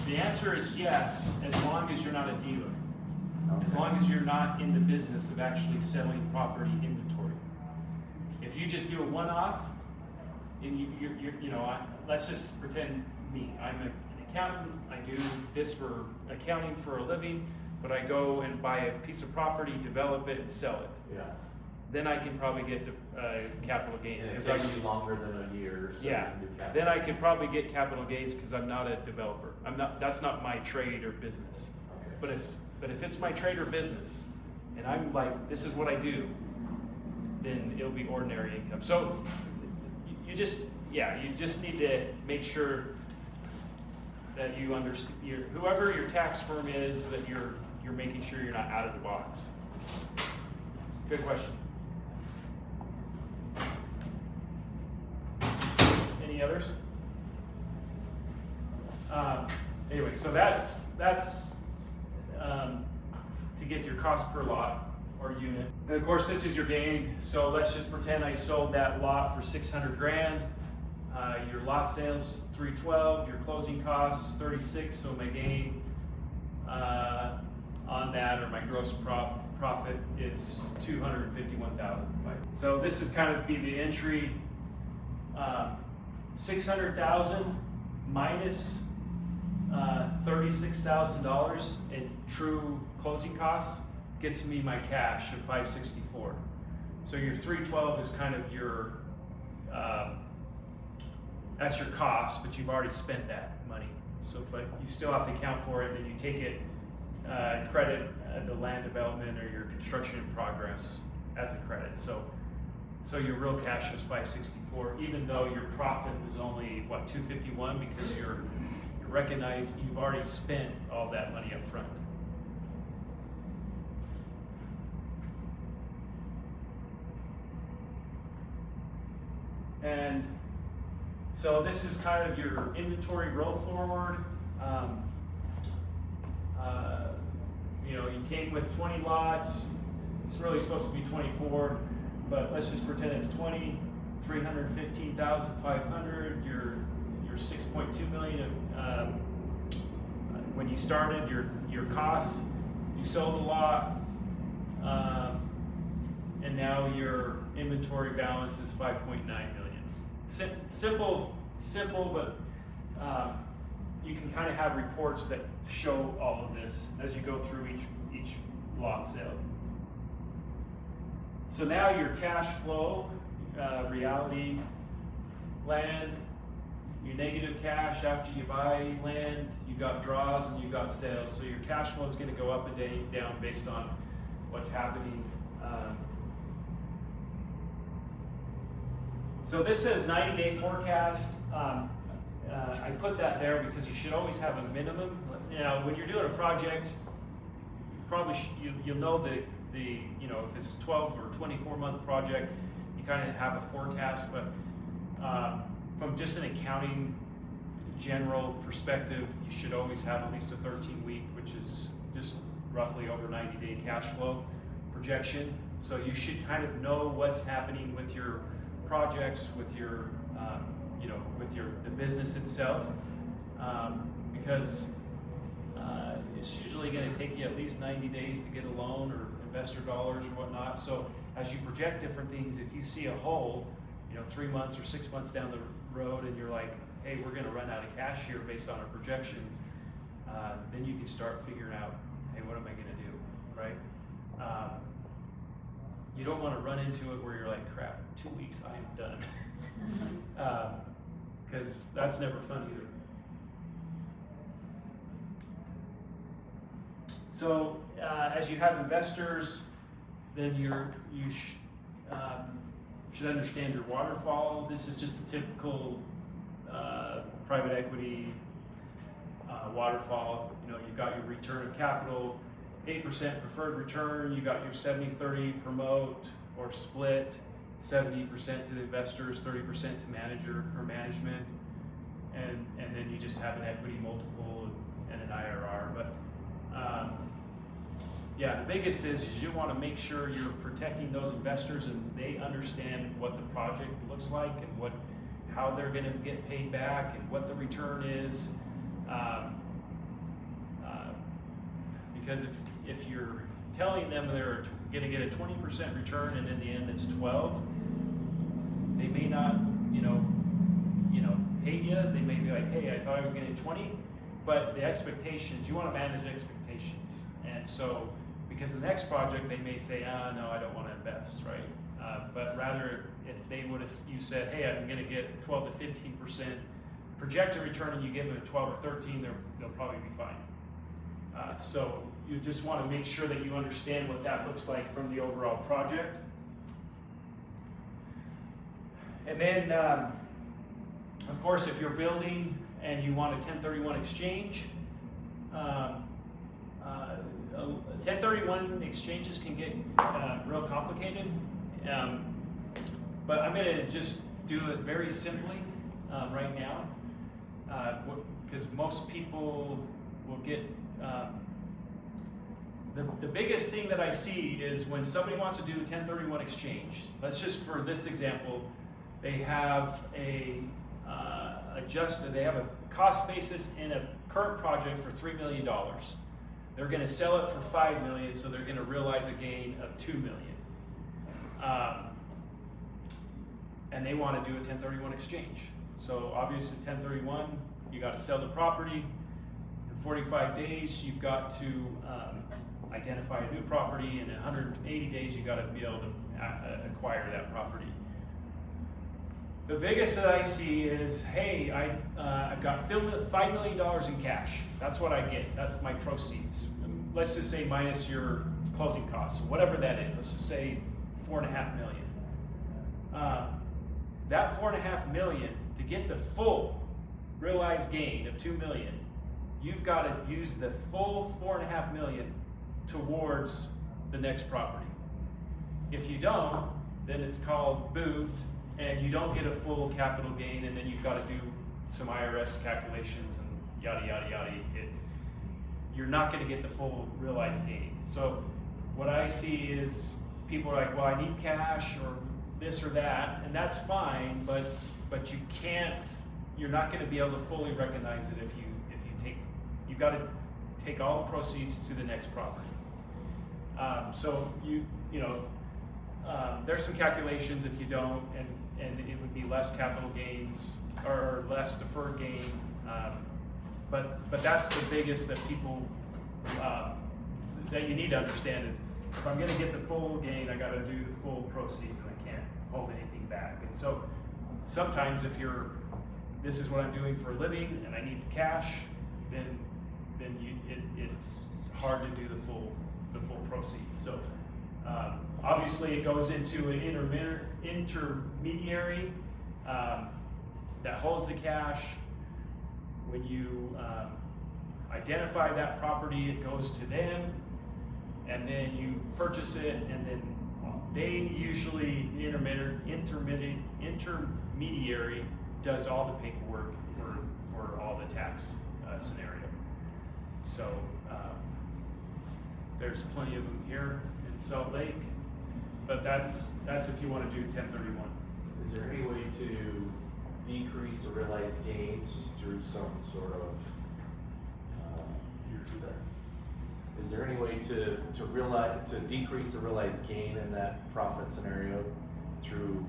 the answer is yes, as long as you're not a dealer. As long as you're not in the business of actually selling property inventory. If you just do a one-off, and let's just pretend me. I'm an accountant. I do this for accounting for a living, but I go and buy a piece of property, develop it, and sell it. Yeah. Then I can probably get capital gains And it because takes you longer than a year, so yeah. you can do capital. Then I can probably get capital gains because I'm not a developer. That's not my trade or business. Okay. But if it's my trade or business, and I'm like, this is what I do, then it'll be ordinary income. So you just need to make sure that you understand whoever your tax firm is, that you're making sure you're not out of the box. Good question. Any others? Anyway, so that's to get your cost per lot or unit. And of course, this is your gain. So let's just pretend I sold that lot for 600 grand. Your lot sales is 312. Your closing costs 36. So my gain on that, or my gross profit, is 251,000. So this is kind of be the entry. 600,000 minus $36,000 in true closing costs gets me my cash of 564. So your 312 is kind of your that's your cost, but you've already spent that money. So, but you still have to account for it, and you take it credit the land development or your construction in progress as a credit. So your real cash is 564, even though your profit was only 251, because you're recognized you've already spent all that money up front. And so this is kind of your inventory roll forward. You came with 20 lots. It's really supposed to be 24, but let's just pretend it's 20. 315,500. Your 6.2 million of when you started your costs. You sold a lot, and now your inventory balance is 5.9 million. Simple, but you can kind of have reports that show all of this as you go through each lot sale. So now your cash flow, reality. Land, your negative cash after you buy land, you got draws and you got sales. So your cash flow is going to go up and down based on what's happening. So this says 90-day forecast. I put that there because you should always have a minimum. Now, when you're doing a project, you probably you'll know the if it's a 12 or 24 month project, you kind of have a forecast. But from just an accounting general perspective, you should always have at least a 13-week, which is just roughly over 90-day cash flow projection. So you should kind of know what's happening with your projects, with your the business itself, because it's usually going to take you at least 90 days to get a loan or investor dollars or whatnot. So as you project different things, if you see a hole, 3 months or 6 months down the road, and you're like, hey, we're going to run out of cash here based on our projections, then you can start figuring out, hey, what am I going to do, right? You don't want to run into it where you're like, crap, 2 weeks, I am done. Because that's never fun either. So as you have investors, then you should understand your waterfall. This is just a typical private equity waterfall. You've got your return of capital, 8% preferred return. You got your 70-30 promote or split, 70% to the investors, 30% to manager or management, and then you just have an equity multiple and an IRR. But yeah, the biggest is you want to make sure you're protecting those investors and they understand what the project looks like and how they're going to get paid back and what the return is. Because if you're telling them they're going to get a 20% return and in the end it's 12, they may not, hate you. They may be like, hey, I thought I was getting 20, but the expectations, you want to manage expectations. And so, because the next project they may say, no, I don't want to invest, right? But rather, if you said, hey, I'm going to get 12 to 15% projected return, and you give them a 12 or 13, they'll probably be fine. So you just want to make sure that you understand what that looks like from the overall project. And then, of course, if you're building and you want a 1031 exchange, 1031 exchanges can get real complicated, but I'm going to just do it very simply right now, because most people will get the biggest thing that I see is when somebody wants to do a 1031 exchange. Let's just, for this example, they have they have a cost basis in a current project for $3 million. They're going to sell it for $5 million, so they're going to realize a gain of $2 million. And they want to do a 1031 exchange. So obviously 1031, you got to sell the property. In 45 days, you've got to identify a new property, and in 180 days, you've got to be able to acquire that property. The biggest that I see is, hey, I've got $5 million in cash. That's what I get. That's my proceeds. Let's just say minus your closing costs, whatever that is. Let's just say $4.5 million. That $4.5 million, to get the full realized gain of $2 million, you've got to use the full $4.5 million towards the next property. If you don't, then it's called boot, and you don't get a full capital gain, and then you've got to do some IRS calculations and yada, yada, yada. You're not going to get the full realized gain. So what I see is people are like, well, I need cash or this or that, and that's fine, but you're not going to be able to fully recognize it you've got to take all the proceeds to the next property. So there's some calculations if you don't, and it would be less capital gains or less deferred gain. But that's the biggest that people that you need to understand is, if I'm going to get the full gain, I got to do the full proceeds, and I can't hold anything back. And so sometimes if this is what I'm doing for a living and I need the cash, then it's hard to do the full proceeds. So obviously it goes into an intermediary that holds the cash. When you identify that property, it goes to them, and then you purchase it, and then they usually, the intermediary does all the paperwork for all the tax scenario. So there's plenty of them here in Salt Lake, but that's if you want to do 1031. Is there any way to decrease the realized gains through some sort of, is there any way to decrease the realized gain in that profit scenario through,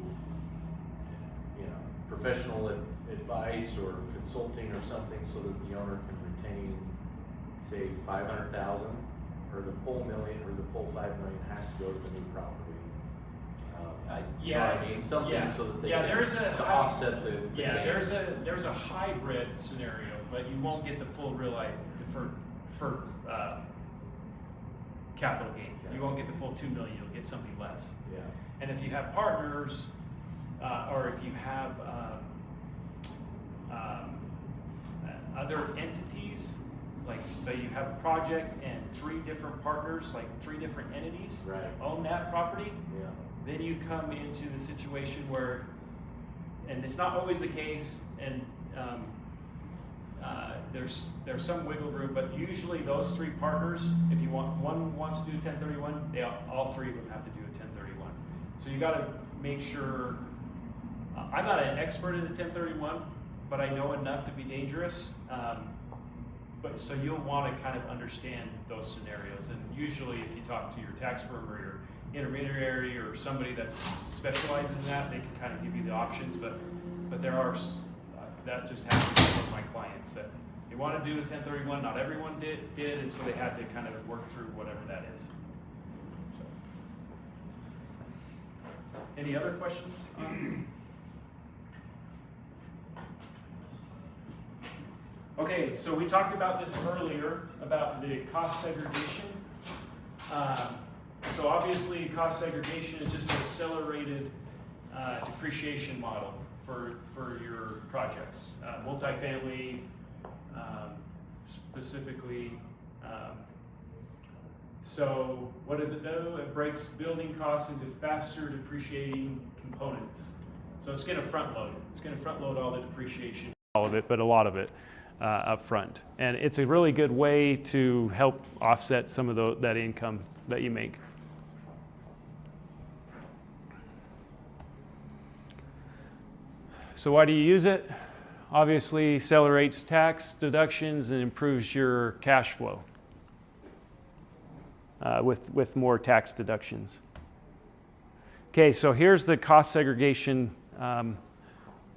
professional advice or consulting or something, so that the owner can retain, say, $500,000, or the full million, or the full $5 million has to go to the new property? You know what I mean? Something so that they can, to offset the gain. There's a hybrid scenario, but you won't get the full realized for capital gain. Okay. You won't get the full $2 million. You'll get something less. Yeah. And if you have partners, or if you have other entities, like say you have a project and 3 different partners, like 3 different entities, own that property. Yeah. Then you come into the situation where, and it's not always the case, and there's some wiggle room, but usually those 3 partners, if you want, one wants to do 1031, all 3 of them have to do a 1031. So you got to make sure. I'm not an expert in the 1031, but I know enough to be dangerous. But so you'll want to kind of understand those scenarios, and usually if you talk to your tax firm or your intermediary or somebody that's specialized in that, they can kind of give you the options. But there are that just happens with my clients that they want to do a 1031. Not everyone did, and so they had to kind of work through whatever that is. So. Any other questions? Okay, so we talked about this earlier, about the cost segregation. So obviously cost segregation is just an accelerated depreciation model for your projects. Multifamily, specifically. So what does it do? It breaks building costs into faster depreciating components. So it's going to front load. It's going to front load all the depreciation. All of it, but a lot of it up front. And it's a really good way to help offset some of that income that you make. So why do you use it? Obviously, accelerates tax deductions and improves your cash flow with more tax deductions. Okay, so here's the cost segregation.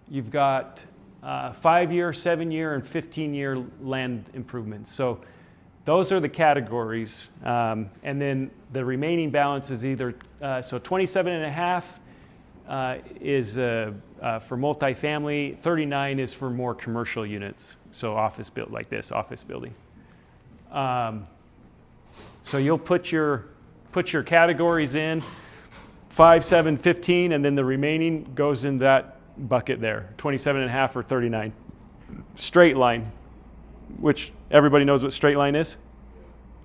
You've got 5-year, 7-year, and 15-year land improvements. So those are the categories. And then the remaining balance is either, so 27.5 is for multifamily, 39 is for more commercial units. So office built like this, office building. So you'll put your categories in, 5, 7, 15, and then the remaining goes in that bucket there, 27.5 or 39. Straight line, which everybody knows what straight line is?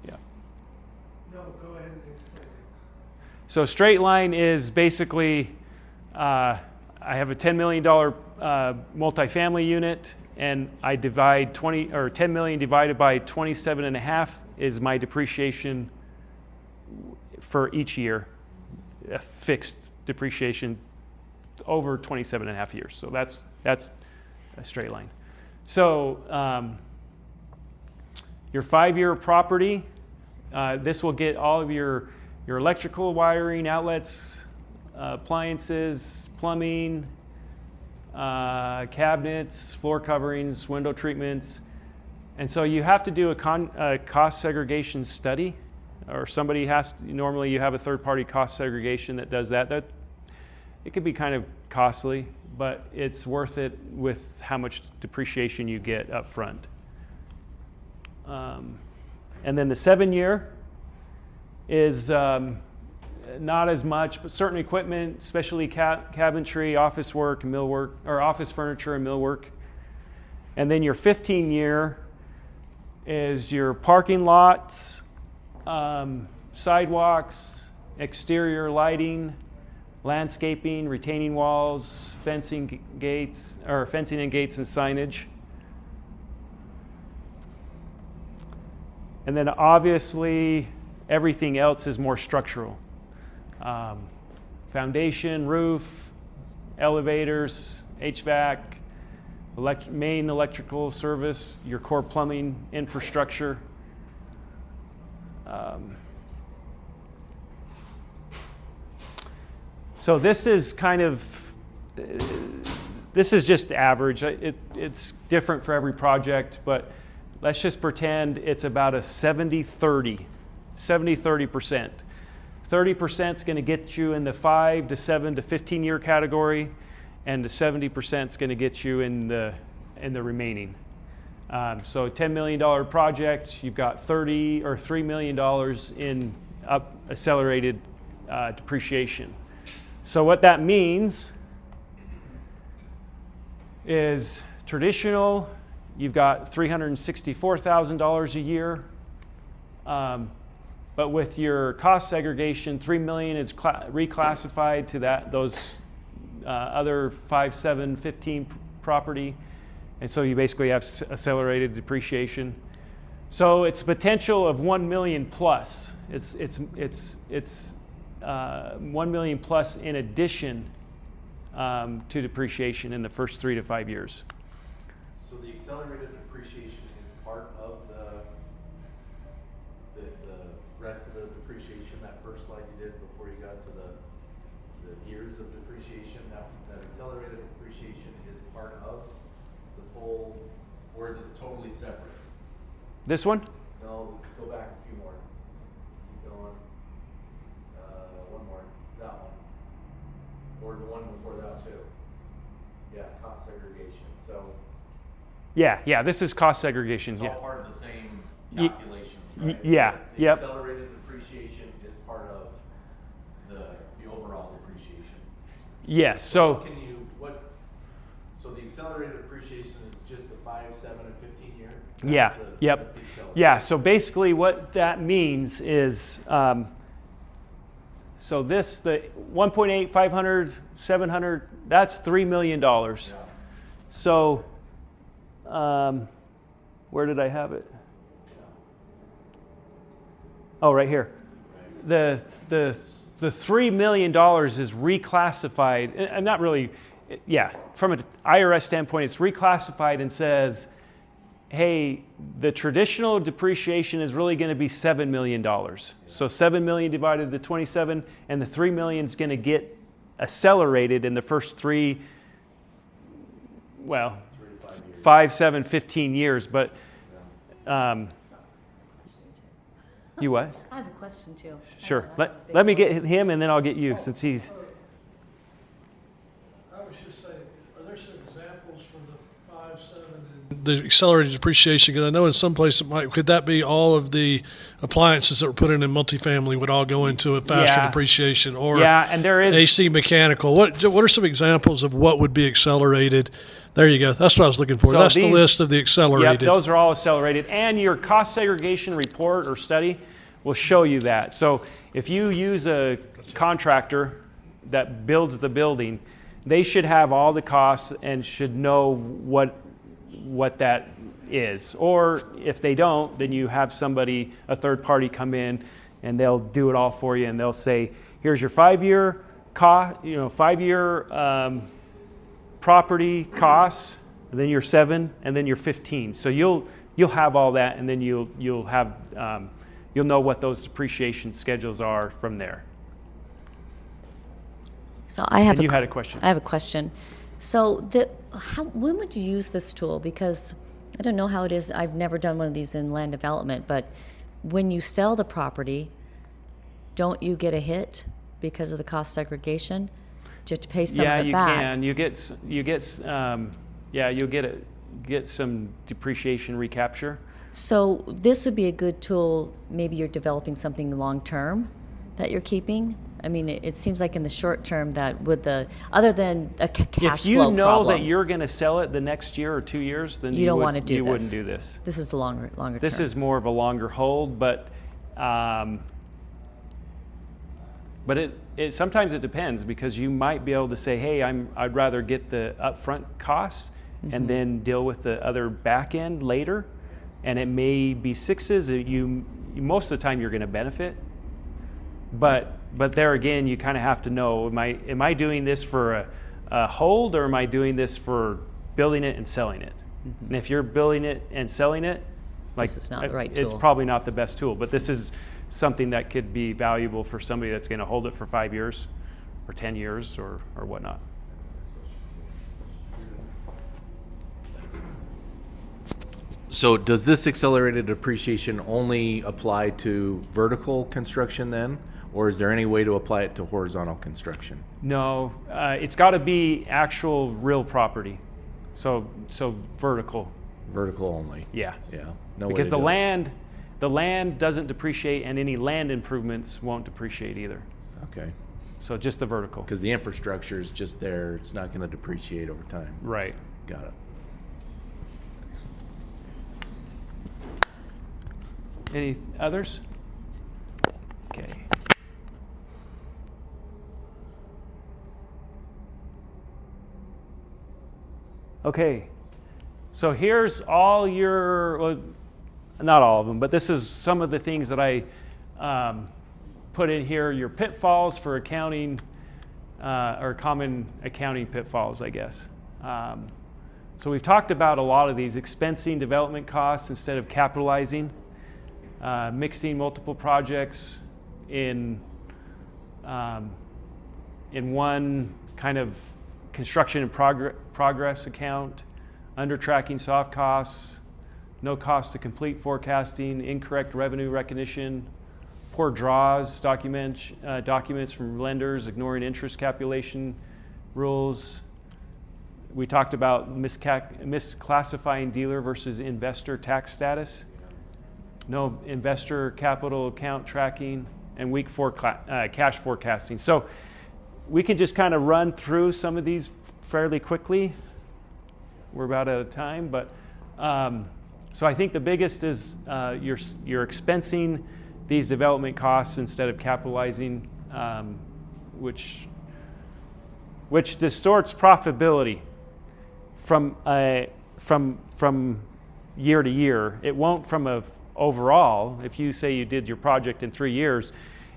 Yeah. No, go ahead and explain it. So straight line is basically, I have a $10 million multifamily unit, and I divide 10 million divided by 27.5 is my depreciation for each year, a fixed depreciation over 27.5 years. So that's a straight line. So your 5-year property, this will get all of your electrical wiring, outlets, appliances, plumbing, cabinets, floor coverings, window treatments. And so you have to do a cost segregation study, or somebody has to, normally you have a third-party cost segregation that does that. it could be kind of costly, but it's worth it with how much depreciation you get up front. And then the 7-year is not as much, but certain equipment, especially cabinetry, office work, millwork, or office furniture and millwork. And then your 15-year is your parking lots, sidewalks, exterior lighting, landscaping, retaining walls, fencing and gates and signage. And then obviously everything else is more structural. Foundation, roof, elevators, HVAC, main electrical service, your core plumbing infrastructure. So this is kind of, this is just average. It's different for every project, but let's just pretend it's about a 70-30%. 30% is going to get you in the 5 to 7 to 15 year category, and the 70% is going to get you in the remaining. So a $10 million project, you've got $3 million in accelerated depreciation. So what that means is traditional, you've got $364,000 a year. But with your cost segregation, $3 million is reclassified to those other 5, 7, 15 property. And so you basically have accelerated depreciation. So it's potential of 1 million plus. It's 1 million plus in addition to depreciation in the first 3 to 5 years. So the accelerated depreciation is part of the rest of the depreciation, that first slide you did before you got to the years of depreciation. That accelerated depreciation is part of the full, or is it totally separate? This one? No, go back a few more. Keep going. One more. That one. Or the one before that too. Yeah, cost segregation. So Yeah, this is cost segregation. it's Yeah. all part of the same calculation, right? Yeah, The yep. accelerated depreciation is part of the overall depreciation. Yes, so So the accelerated depreciation is just the 5, 7, and 15 year? yeah, That's the yep. accelerated. Yeah, so basically what that means is, so this, the 1.8, 500, 700, that's $3 million. Yeah. So, where did I have it? Oh, right here. The $3 million is reclassified, and not really, yeah, from an IRS standpoint, it's reclassified and says, hey, the traditional depreciation is really going to be $7 million. So 7 million divided to 27, and the 3 million is going to get accelerated in the first 3, well, 5, 7, 15 years. But you what? I have a question too. Sure. Let me get him, and then I'll get you, since he's. I was just saying, are there some examples for the 5, 7, and the accelerated depreciation? Because I know in some places could that be all of the appliances that were put in multifamily would all go into a faster depreciation, or and there is AC mechanical? What are some examples of what would be accelerated? There you go. That's what I was looking for. So that's the list of the accelerated. Yep, those are all accelerated. And your cost segregation report or study will show you that. So if you use a contractor that builds the building, they should have all the costs and should know what that is. Or if they don't, then you have somebody, a third party, come in and they'll do it all for you, and they'll say, here's your 5-year cost, 5-year property costs, and then your 7, and then your 15. So you'll have all that, and then you'll have you'll know what those depreciation schedules are from there. So I have. And you had a question. I have a question. So when would you use this tool? Because I don't know how it is. I've never done one of these in land development, but when you sell the property, don't you get a hit because of the cost segregation? you have to pay some Yeah, of it you back. can. You'll get some depreciation recapture. So this would be a good tool. Maybe you're developing something long term that you're keeping. I mean, it seems like in the short term that with the other than a cash If you flow know problem, that you're going to sell it the next year or 2 years, then you don't want to do you this. wouldn't do this. This is the longer This term. is more of a longer hold, but it sometimes it depends, because you might be able to say, hey, I'd rather get the upfront costs and then deal with the other back end later, and it may be sixes. You most of the time you're going to benefit, but there again, you kind of have to know, am I doing this for a hold, or am I doing this for building it and selling it? And if you're building it and selling it, like, This is not the right it's tool. probably not the best tool, but this is something that could be valuable for somebody that's going to hold it for 5 years or 10 years or whatnot. So does this accelerated depreciation only apply to vertical construction then? Or is there any way to apply it to horizontal construction? No, it's got to be actual real property. So vertical, Vertical only? yeah. Yeah. No way Because to the do it. land doesn't depreciate, and any land improvements won't depreciate either. Okay. So just the vertical. Because the infrastructure is just there. It's not going to depreciate over time. Right. Got it. Any others? Okay. Okay. So here's all your, well, not all of them, but this is some of the things that I put in here, your pitfalls for accounting, or common accounting pitfalls, I guess. So we've talked about a lot of these: expensing development costs instead of capitalizing, mixing multiple projects in one kind of construction in progress account, under tracking soft costs, no cost to complete forecasting, incorrect revenue recognition, poor draws, documents from lenders, ignoring interest calculation rules. We talked about misclassifying dealer versus investor tax status, no investor capital account tracking, and weak cash forecasting. So we can just kind of run through some of these fairly quickly. We're about out of time, but so I think the biggest is you're expensing these development costs instead of capitalizing, which distorts profitability from year to year. It won't from overall. If you say you did your project in 3 years,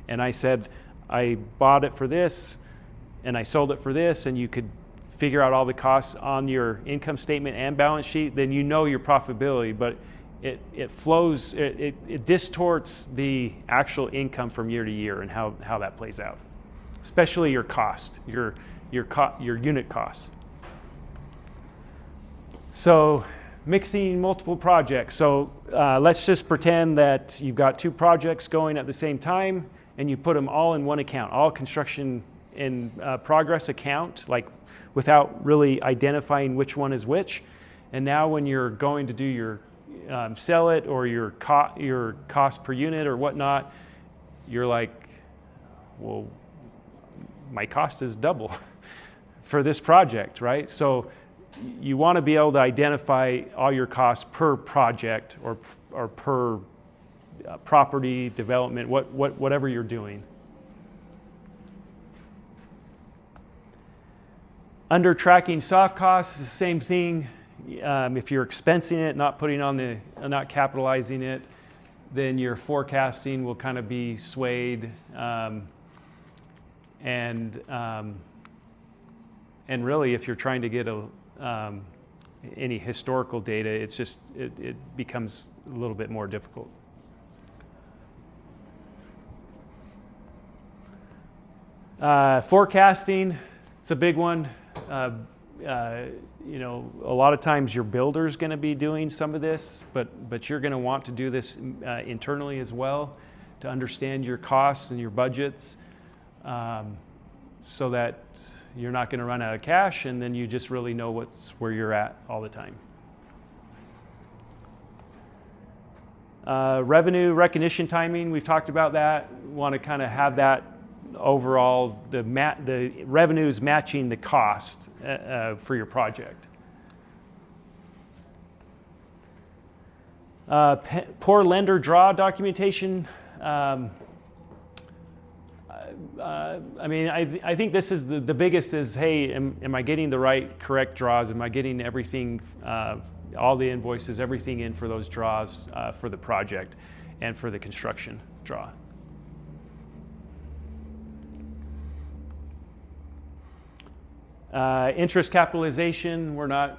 and I said I bought it for this and I sold it for this, and you could figure out all the costs on your income statement and balance sheet, then you know your profitability. But it flows, it distorts the actual income from year to year and how that plays out, especially your cost, your unit costs. So mixing multiple projects. So let's just pretend that you've got 2 projects going at the same time, and you put them all in one account, all construction in progress account, like without really identifying which one is which. And now when you're going to do your sell it, or your cost per unit or whatnot, you're like, well, my cost is double for this project, right? So you want to be able to identify all your costs per project or per property development, whatever you're doing. Under tracking soft costs is the same thing. If you're expensing it, not capitalizing it, then your forecasting will kind of be swayed, and really, if you're trying to get any historical data, it becomes a little bit more difficult. Forecasting, it's a big one. A lot of times your builder's going to be doing some of this, but you're going to want to do this internally as well to understand your costs and your budgets. so that you're not going to run out of cash, and then you just really know where you're at all the time. Revenue recognition timing, we've talked about that. We want to kind of have that overall, the revenues matching the cost for your project. Poor lender draw documentation. I think this is the biggest is, hey, am I getting the correct draws? Am I getting everything, all the invoices, everything in for those draws for the project and for the construction draw? Interest capitalization, we're not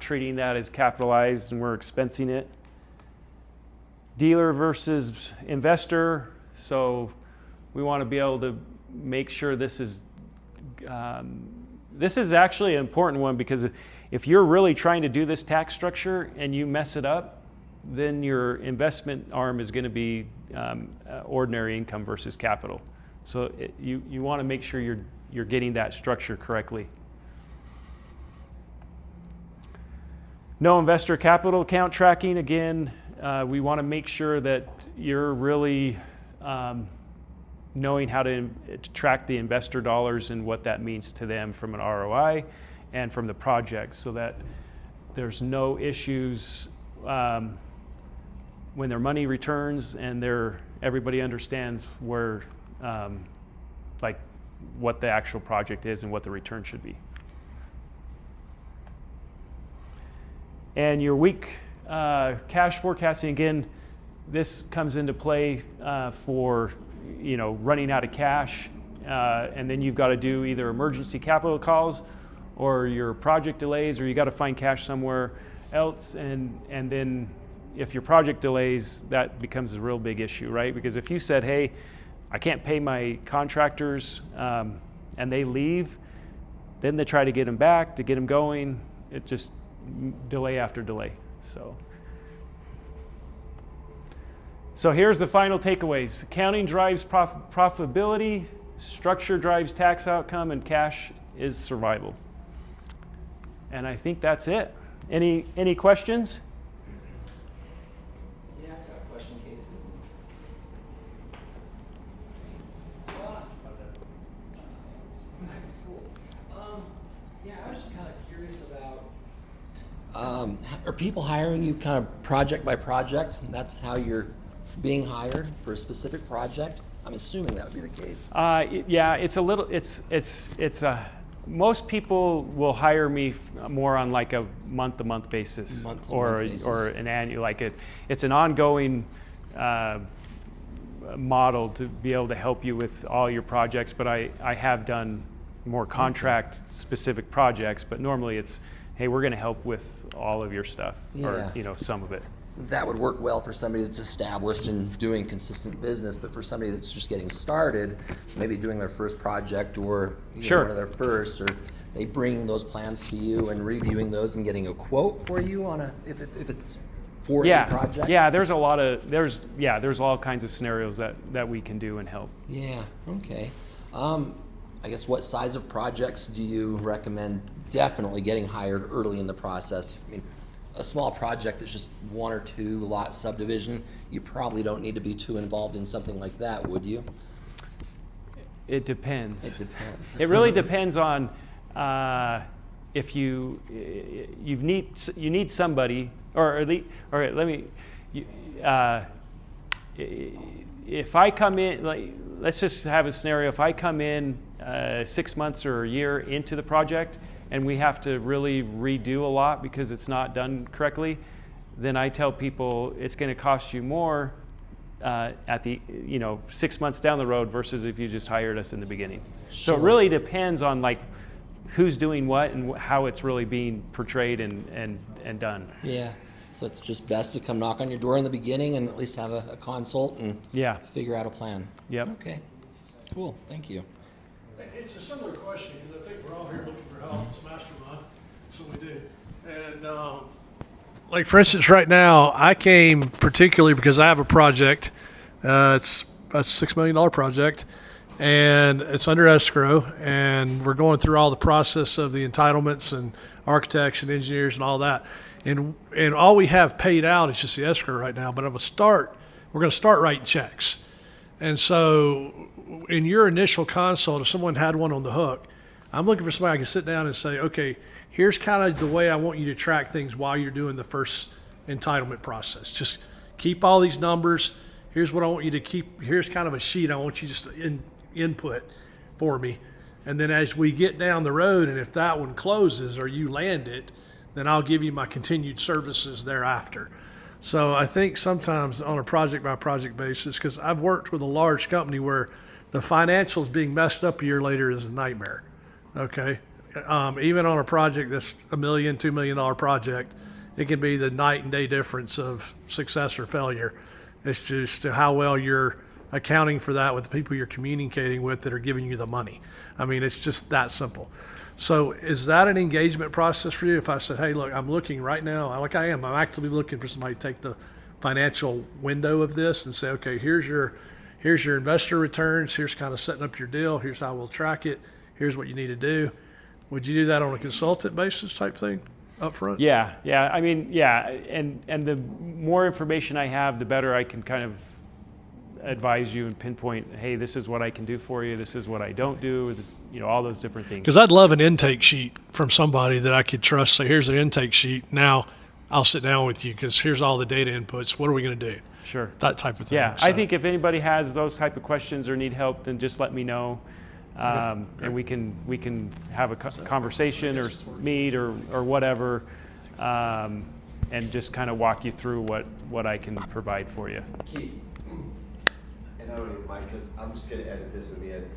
treating that as capitalized, and we're expensing it. Dealer versus investor, so we want to be able to make sure this is actually an important one, because if you're really trying to do this tax structure and you mess it up, then your investment arm is going to be ordinary income versus capital. So you want to make sure you're getting that structure correctly. No investor capital account tracking. Again, we want to make sure that you're really knowing how to track the investor dollars and what that means to them from an ROI and from the project, so that there's no issues when their money returns, and everybody understands where, what the actual project is and what the return should be. And your week cash forecasting, again, this comes into play for running out of cash, and then you've got to do either emergency capital calls or your project delays, or you got to find cash somewhere else, and then if your project delays, that becomes a real big issue, right? Because if you said, hey, I can't pay my contractors, and they leave, then they try to get them back, to get them going, it just delay after delay. So here's the final takeaways. Accounting drives profitability, structure drives tax outcome, and cash is survival. And I think that's it. Any questions? Yeah, I've got a question, Casey. Cool. Yeah, I was just kind of curious about, are people hiring you kind of project by project, and that's how you're being hired for a specific project? I'm assuming that would be the case. Yeah, it's a little. Most people will hire me more on like a month-to-month basis, or an annual. It's an ongoing model to be able to help you with all your projects. But I have done more contract-specific projects. But normally it's, hey, we're going to help with all of your stuff, or some of it. That would work well for somebody that's established and doing consistent business, but for somebody that's just getting started, maybe doing their first project, or one of their first, or they bring those plans to you and reviewing those and getting a quote for you on if it's for a project. Yeah, there's all kinds of scenarios that we can do and help. Yeah, okay. I guess what size of projects do you recommend definitely getting hired early in the process? I mean, a small project that's just 1 or 2 lot subdivision, you probably don't need to be too involved in something like that, would you? It depends. It depends. It really depends on if you need somebody, if I come in, let's just have a scenario. If I come in 6 months or a year into the project, and we have to really redo a lot because it's not done correctly, then I tell people it's going to cost you more at the 6 months down the road versus if you just hired us in the beginning. Sure. So it really depends on who's doing what and how it's really being portrayed and done. Yeah. So it's just best to come knock on your door in the beginning and at least have a consult and figure out a plan. Yep. Okay. Cool. Thank you. It's a similar question, because I think we're all here looking for help. It's mastermind, so we do. And for instance, right now, I came particularly because I have a project. It's a $6 million project, and it's under escrow, and we're going through all the process of the entitlements and architects and engineers and all that. And all we have paid out is just the escrow right now, but we're going to start writing checks. And so in your initial consult, if someone had one on the hook, I'm looking for somebody I can sit down and say, okay, here's kind of the way I want you to track things while you're doing the first entitlement process. Just keep all these numbers. Here's what I want you to keep. Here's kind of a sheet I want you just to input for me. And then as we get down the road, and if that one closes or you land it, then I'll give you my continued services thereafter. So I think sometimes on a project by project basis, because I've worked with a large company where the financials being messed up a year later is a nightmare. Okay. Even on a project that's $1 million, $2 million project, it can be the night and day difference of success or failure. It's just how well you're accounting for that with the people you're communicating with that are giving you the money. I mean, it's just that simple. So is that an engagement process for you? If I said, hey, look, I'm looking right now, like I am, I'm actively looking for somebody to take the financial window of this and say, okay, here's your investor returns, here's kind of setting up your deal, here's how we'll track it, here's what you need to do. Would you do that on a consultant basis type thing up front? Yeah. I mean, yeah. And the more information I have, the better I can kind of advise you and pinpoint, hey, this is what I can do for you. This is what I don't do. This, all those different things. Because I'd love an intake sheet from somebody that I could trust. Say, here's an intake sheet. Now I'll sit down with you because here's all the data inputs. What are we going to do? Sure. That type of thing. Yeah. So, I think if anybody has those type of questions or need help, then just let me know. And we can have a conversation or meet or whatever, and just kind of walk you through what I can provide for you. Keith, and I don't even mind because I'm just going to edit this in the end.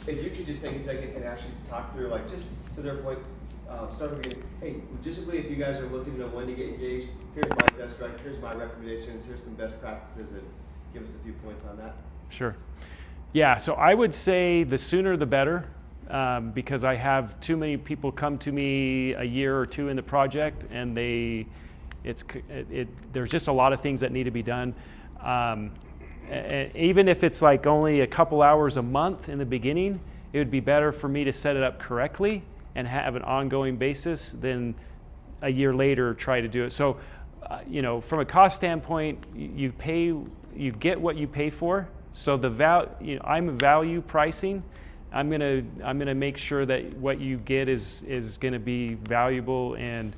If you could just take a second and actually talk through, like, just to their point, start with beginning. Hey, logistically, if you guys are looking to know when to get engaged, here's my best, right? Here's my recommendations. Here's some best practices, and give us a few points on that. Sure. Yeah, so I would say the sooner the better, because I have too many people come to me a year or two in the project, and there's just a lot of things that need to be done. Even if it's like only a couple hours a month in the beginning, it would be better for me to set it up correctly and have an ongoing basis than a year later try to do it. So, from a cost standpoint, you get what you pay for. So I'm value pricing. I'm gonna make sure that what you get is gonna be valuable and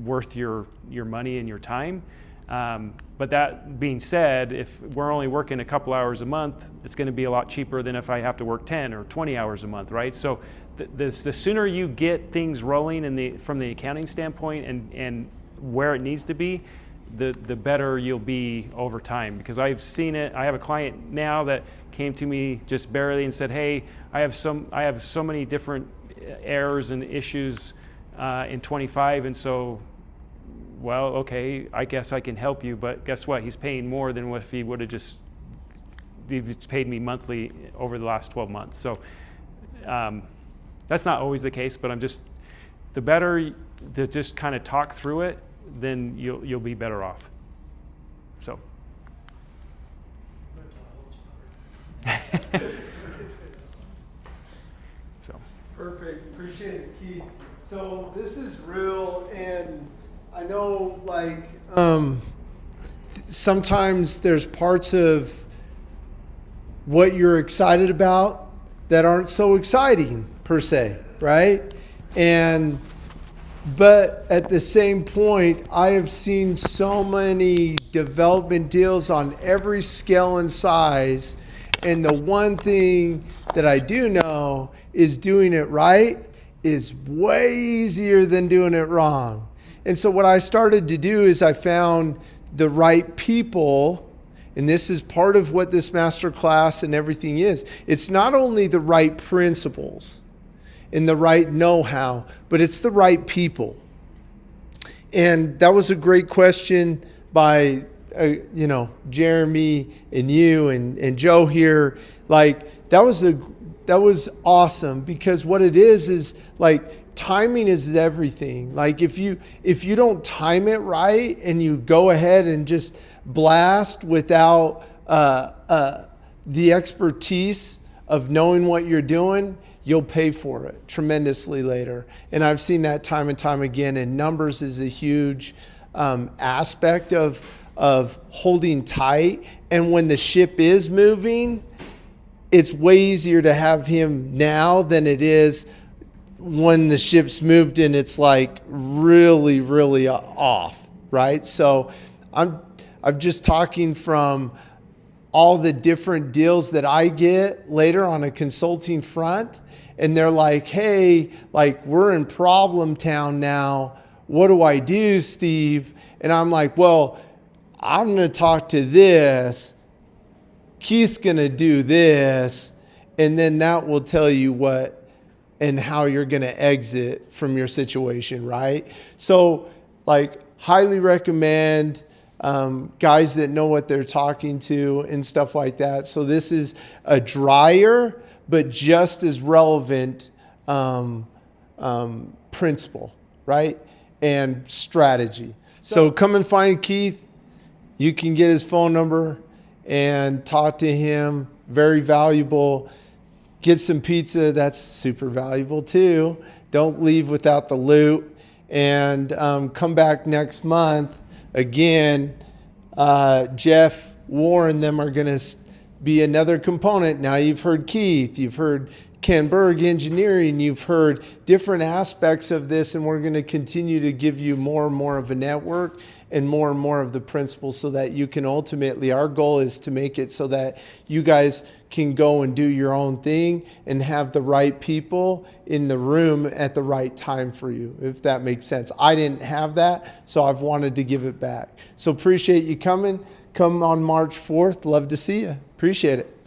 worth your money and your time. But that being said, if we're only working a couple hours a month, it's going to be a lot cheaper than if I have to work 10 or 20 hours a month, right? So the sooner you get things rolling from the accounting standpoint and where it needs to be, the better you'll be over time. Because I've seen it. I have a client now that came to me just barely and said, hey, I have so many different errors and issues in 25, and so, well, okay, I guess I can help you, but guess what? He's paying more than what if he would have just paid me monthly over the last 12 months. So that's not always the case, but the better to just kind of talk through it, then you'll be better off. So. Perfect. Appreciate it, Keith. So this is real, and I know, like, sometimes there's parts of what you're excited about that aren't so exciting per se, right? But at the same point, I have seen so many development deals on every scale and size, and the one thing that I do know is doing it right is way easier than doing it wrong. And so what I started to do is I found the right people, and this is part of what this masterclass and everything is. It's not only the right principles and the right know-how, but it's the right people. And that was a great question by Jeremy and you and Joe here. Like, that was awesome, because what it is like, timing is everything. Like, if you don't time it right and you go ahead and just blast without the expertise of knowing what you're doing, you'll pay for it tremendously later. And I've seen that time and time again, and numbers is a huge aspect of holding tight. And when the ship is moving, it's way easier to have him now than it is when the ship's moved and it's like really, really off, right? So I'm just talking from all the different deals that I get later on a consulting front, and they're like, hey, like, we're in problem town now. What do I do, Steve? And I'm like, well, I'm going to talk to this. Keith's going to do this. And then that will tell you what and how you're going to exit from your situation, right? So, like, highly recommend guys that know what they're talking to and stuff like that. So this is a drier but just as relevant principle, right? And strategy. So come and find Keith. You can get his phone number and talk to him. Very valuable. Get some pizza. That's super valuable too. Don't leave without the loot. And come back next month. Again, Jeff, Warren, them are going to be another component. Now you've heard Keith, you've heard Ken Berg Engineering, you've heard different aspects of this, and we're going to continue to give you more and more of a network and more of the principles so that you can ultimately, our goal is to make it so that you guys can go and do your own thing and have the right people in the room at the right time for you, if that makes sense. I didn't have that, so I've wanted to give it back. So appreciate you coming. Come on March 4th. Love to see you. Appreciate it.